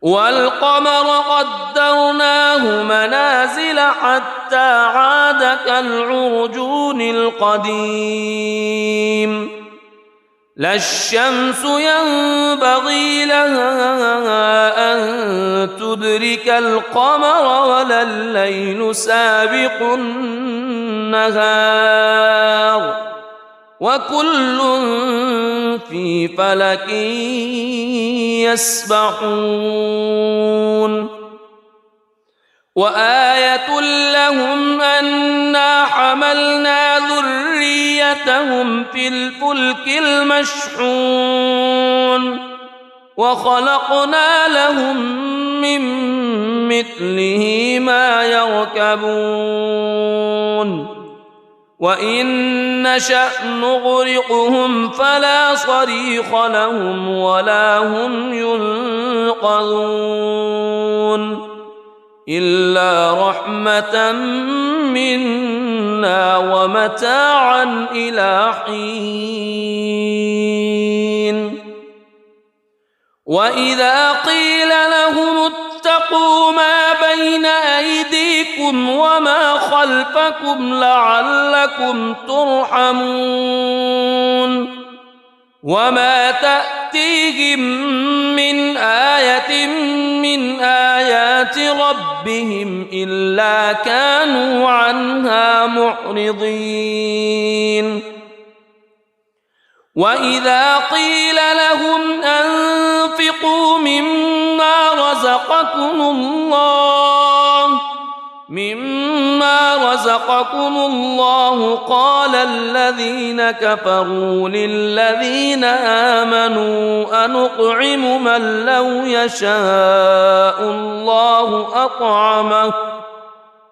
والقمر قدرناه منازل حتى عاد كالعرجون القديم لا الشمس ينبغي لها أن تدرك القمر ولا الليل سابق النهار وكل في فلك يسبحون وآية لهم أنا حملنا ذريتهم في الفلك المشحون وخلقنا لهم من مثله ما يركبون وإن نشأ نغرقهم فلا صريخ لهم ولا هم ينقذون إلا رحمة منا ومتاعا إلى حين وإذا قيل لهم اتقوا ما بين أيديكم وما خلفكم لعلكم ترحمون وما تأتيهم من آية من آيات ربهم إلا كانوا عنها معرضين وإذا قيل لهم أنفقوا مما رزقكم الله قال الذين كفروا للذين آمنوا أنطعم من لو يشاء الله أطعمه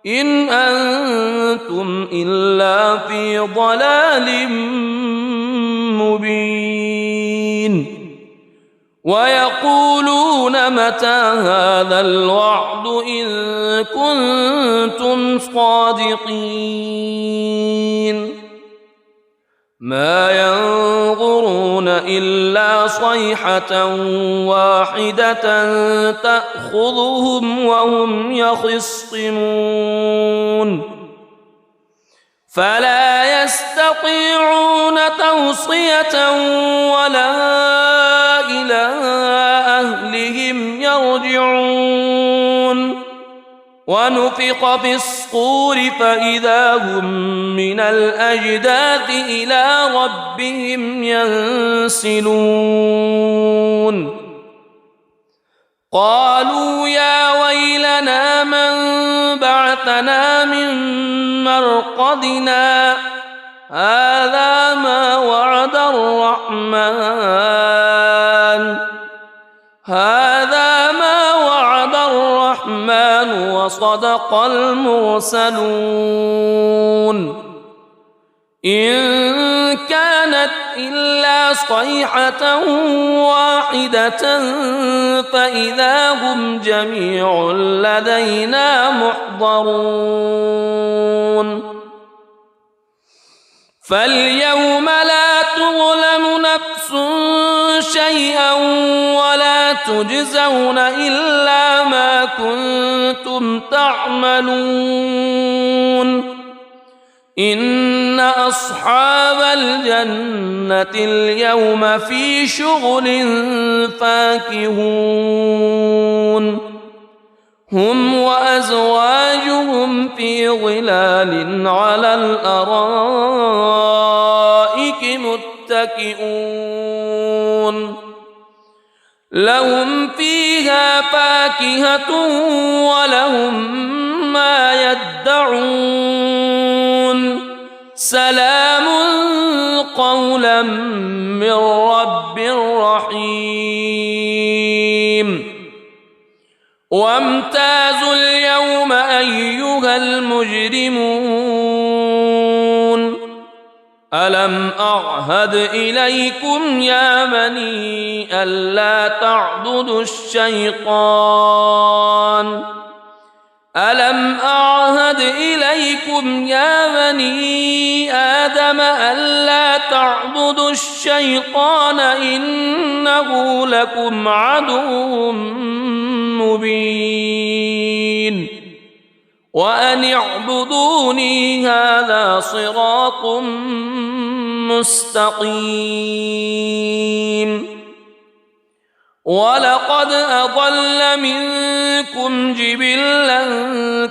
إن أنتم إلا في ضلال مبين ويقولون متى هذا الوعد إن كنتم صادقين ما ينظرون إلا صيحة واحدة تأخذهم وهم يخصمون فلا يستطيعون توصية ولا إلى أهلهم يرجعون ونفخ في الصور فإذا هم من الأجداث إلى ربهم ينسلون قالوا يا ويلنا من بعثنا من مرقدنا هذا ما وعد الرحمن وصدق المرسلون إن كانت إلا صيحة واحدة فإذا هم جميع لدينا محضرون فاليوم لا تظلم نفس شيئا ولا تجزون إلا ما كنتم تعملون إن أصحاب الجنة اليوم في شغل فاكهون هم وأزواجهم في ظلال على الأرائك متكئون لهم فيها فاكهة ولهم ما يدعون سلام قولا من رب رحيم وامتازوا اليوم أيها المجرمون ألم أعهد إليكم يا بني ألا تعبدوا الشيطان ألم أعهد إليكم يا بني آدم ألا تعبدوا الشيطان إنه لكم عدو مبين وأن اعبدوني هذا صراط مستقيم ولقد أضل منكم جبلا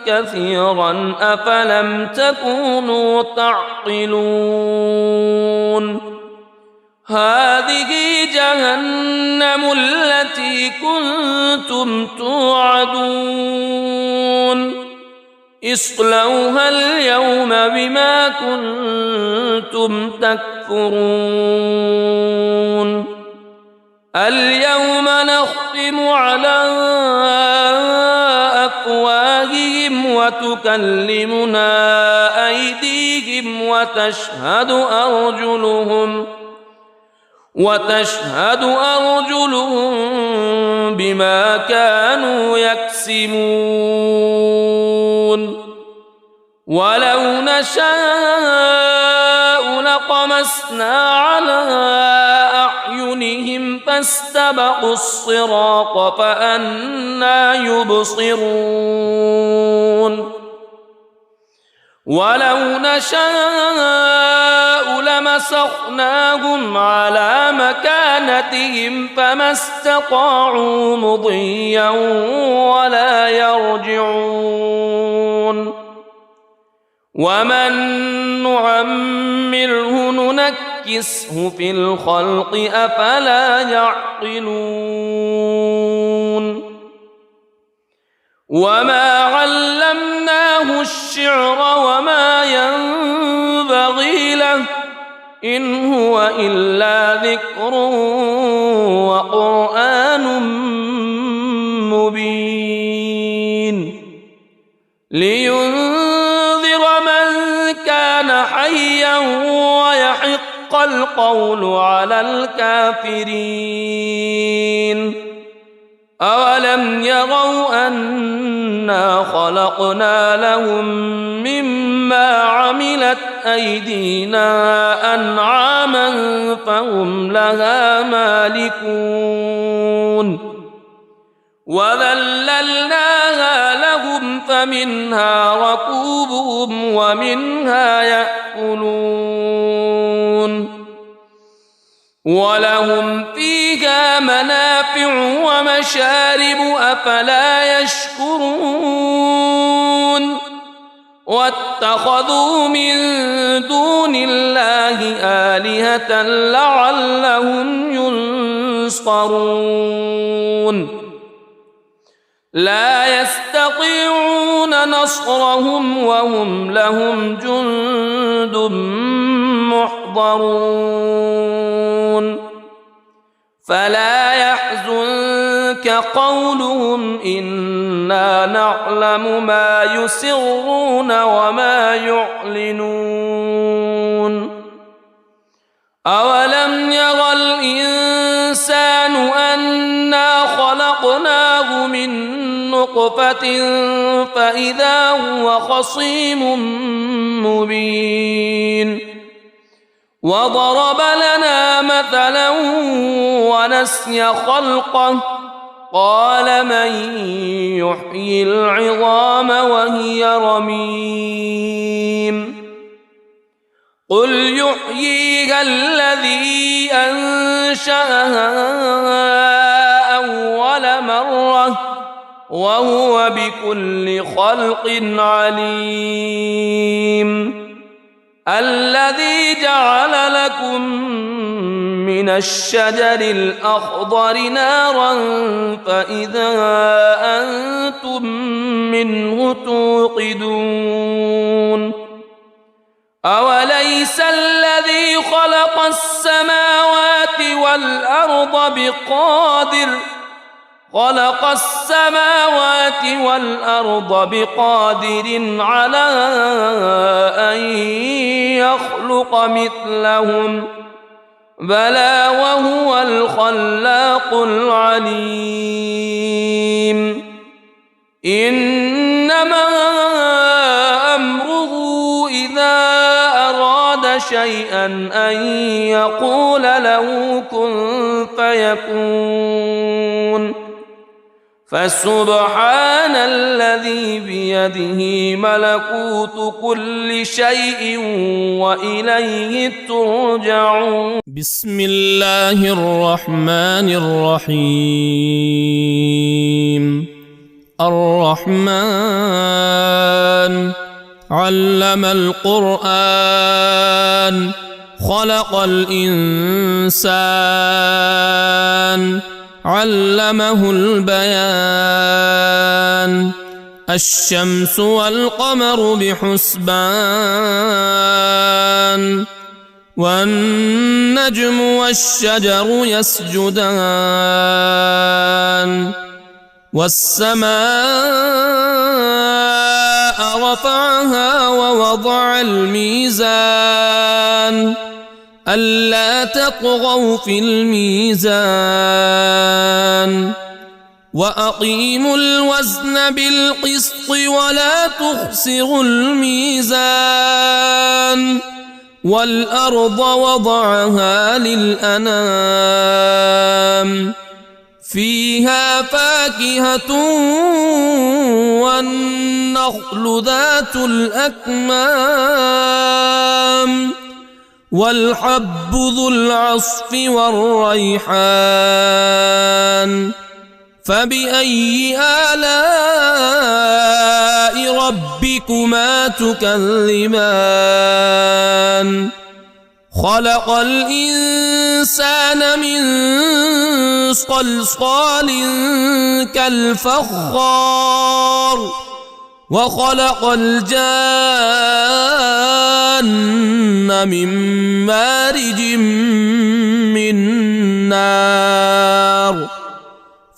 كثيرا أفلم تكونوا تعقلون هذه جهنم التي كنتم توعدون اصلوها اليوم بما كنتم تكفرون اليوم نختم على أفواههم وتكلمنا أيديهم وتشهد أرجلهم بما كانوا يكسبون ولو نشاء لطمسنا على أعينهم فاستبقوا الصراط فأنى يبصرون ولو نشاء لمسخناهم على مكانتهم فما استطاعوا مضيا ولا يرجعون ومن نعمره ننكسه في الخلق أفلا يعقلون وما علمناه الشعر وما ينبغي له إن هو إلا ذكر وقرآن مبين لينذر من كان حيا ويحق القول على الكافرين أولم يروا أنا خلقنا لهم مما عملت أيدينا أنعاما فهم لها مالكون وذللناها لهم فمنها ركوبهم ومنها يأكلون ولهم فيها منافع ومشارب أفلا يشكرون واتخذوا من دون الله آلهة لعلهم ينصرون لا يستطيعون نصرهم وهم لهم جند محضرون فلا يحزنك قولهم إنا نعلم ما يسرون وما يعلنون أولم ير الإنسان أنا خلقناه من نطفة فإذا هو خصيم مبين وضرب لنا مثلا ونسي خلقه قال من يحيي العظام وهي رميم قل يحييها الذي أنشأها أول مرة وهو بكل خلق عليم الذي جعل لكم من الشجر الأخضر نارا فإذا أنتم منه توقدون أوليس الذي خلق السماوات والأرض بقادر على أن يخلق مثلهم بلى وهو الخلاق العليم إنما أمره إذا أراد شيئا أن يقول له كن فيكون فسبحان الذي بيده ملكوت كل شيء وإليه ترجعون. بسم الله الرحمن الرحيم. الرحمن علم القرآن خلق الإنسان علمه البيان الشمس والقمر بحسبان والنجم والشجر يسجدان والسماء رفعها ووضع الميزان ألا تطغوا في الميزان وأقيموا الوزن بالقسط ولا تخسروا الميزان والأرض وضعها للأنام فيها فاكهة والنخل ذات الأكمام والحب ذو العصف والريحان فبأي آلاء ربكما تكذبان خلق الإنسان من صلصال كالفخار وخلق الجان من مارج من نار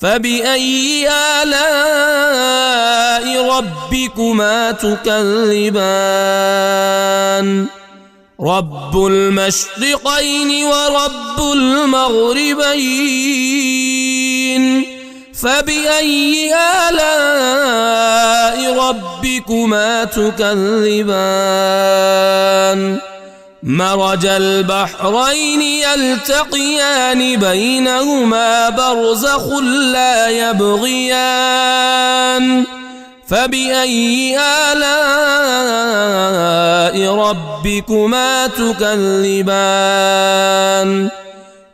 فبأي آلاء ربكما تكذبان رب المشرقين ورب المغربين فبأي آلاء ربكما تكذبان مرج البحرين يلتقيان بينهما برزخ لا يبغيان فبأي آلاء ربكما تكذبان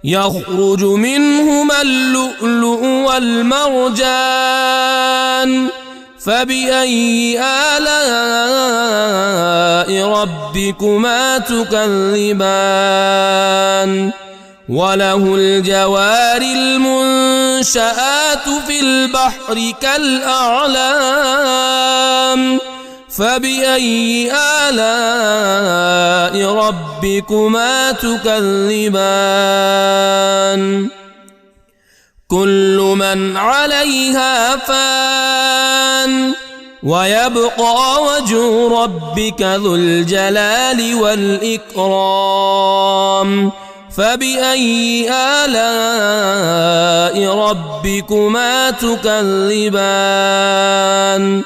يخرج منهما اللؤلؤ والمرجان فبأي آلاء ربكما تكذبان وله الجوار المنشآت في البحر كالأعلام فبأي آلاء ربكما تكذبان كل من عليها فان ويبقى وجه ربك ذو الجلال والإكرام فبأي آلاء ربكما تكذبان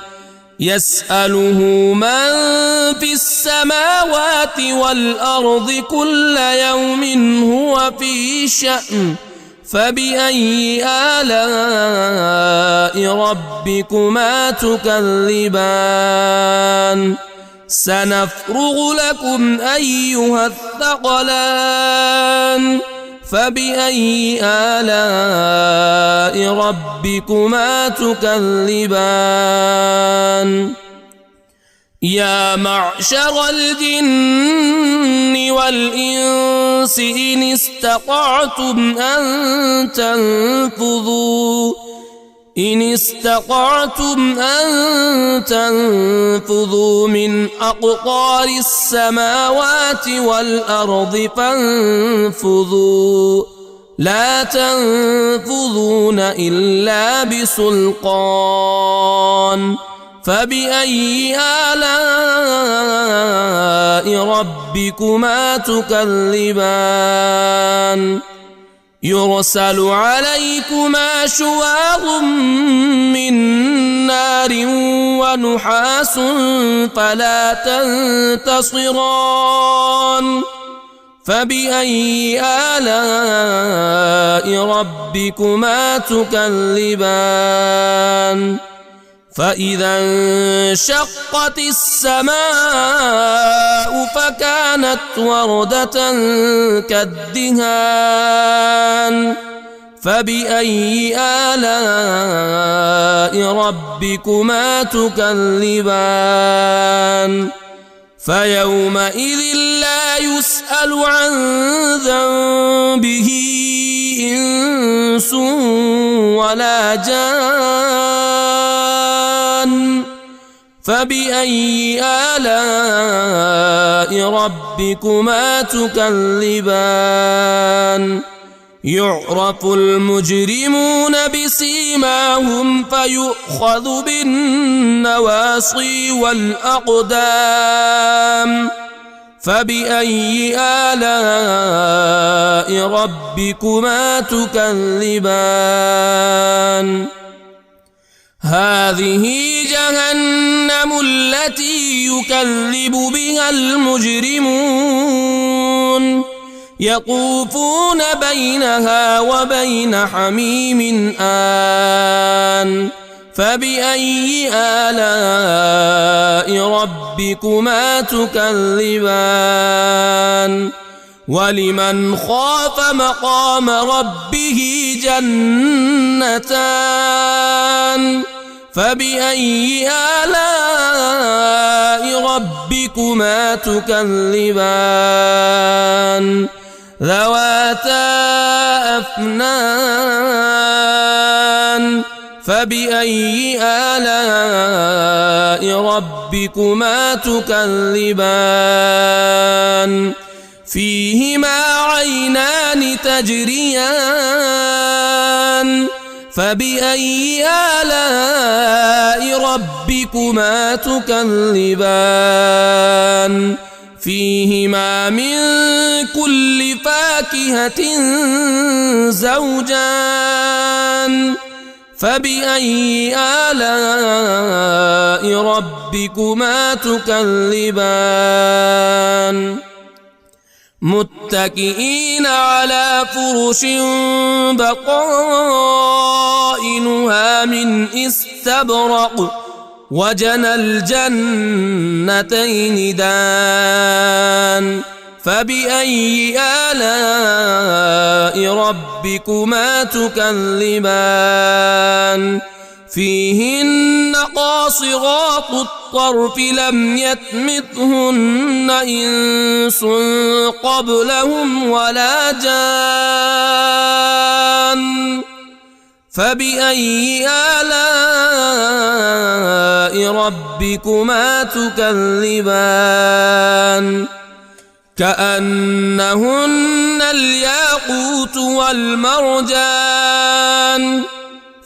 يسأله من في السماوات والأرض كل يوم هو في شأن فبأي آلاء ربكما تكذبان سنفرغ لكم أيها الثقلان فبأي آلاء ربكما تكذبان يا معشر الجن والإنس إن استطعتم أن إن استطعتم أن تنفذوا من أقطار السماوات والأرض فانفذوا لا تنفذون إلا بسلطان فبأي آلاء ربكما تكذبان يرسل عليكما شواظ من نار ونحاس فلا تنتصران فبأي آلاء ربكما تكذبان فإذا انشقت السماء فكانت وردة كالدهان فبأي آلاء ربكما تكذبان فيومئذ لا يسأل عن ذنبه إنس ولا جان فبأي آلاء ربكما تكذبان يعرف المجرمون بسيماهم فيؤخذ بالنواصي والأقدام فبأي آلاء ربكما تكذبان هذه جهنم التي يكذب بها المجرمون يطوفون بينها وبين حميم آن فبأي آلاء ربكما تكذبان ولمن خاف مقام ربه جنتان فبأي آلاء ربكما تكذبان ذواتا أفنان فبأي آلاء ربكما تكذبان فيهما عينان تجريان فبأي آلاء ربكما تكذبان فيهما من كل فاكهة زوجان فبأي آلاء ربكما تكذبان متكئين على فرش بطائنها من استبرق وجنى الجنتين دان فبأي آلاء ربكما تكذبان فيهن قاصرات الطرف لم يطمثهن إنس قبلهم ولا جان فبأي آلاء ربكما تكذبان كأنهن الياقوت والمرجان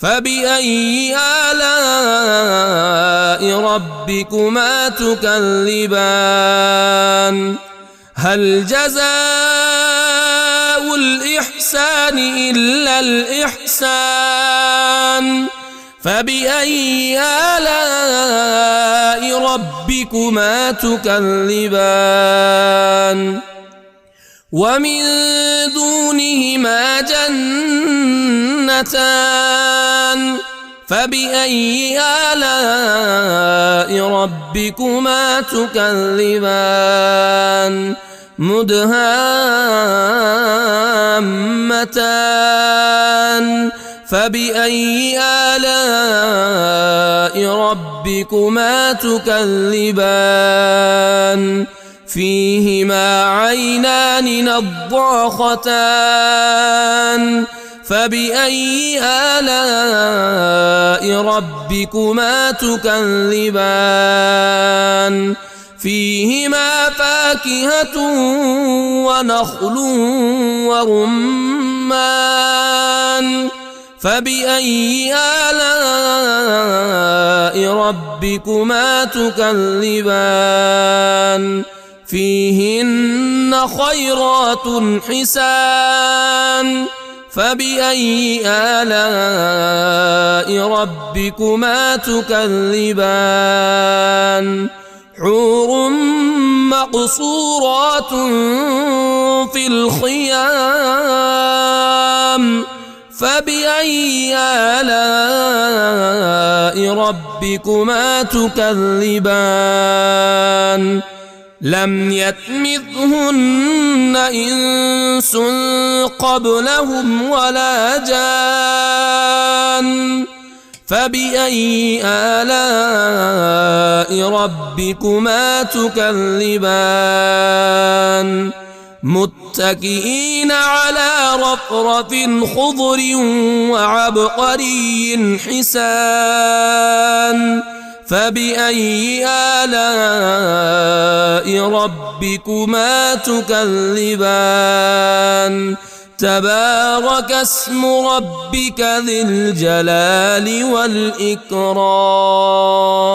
فبأي آلاء ربكما تكذبان هل جزاء الإحسان إلا الإحسان فبأي آلاء ربكما تكذبان ومن دونهما جنتان فبأي آلاء ربكما تكذبان مدهامتان فبأي آلاء ربكما تكذبان فيهما عينان نضاختان فبأي آلاء ربكما تكذبان فيهما فاكهة ونخل ورمان فبأي آلاء ربكما تكذبان فيهن خيرات حسان فبأي آلاء ربكما تكذبان حور مقصورات في الخيام فبأي آلاء ربكما تكذبان لم يطمثهن إنس قبلهم ولا جان فبأي آلاء ربكما تكذبان متكئين على رفرف خضر وعبقري حسان فبأي آلاء ربكما تكذبان تبارك اسم ربك ذي الجلال والإكرام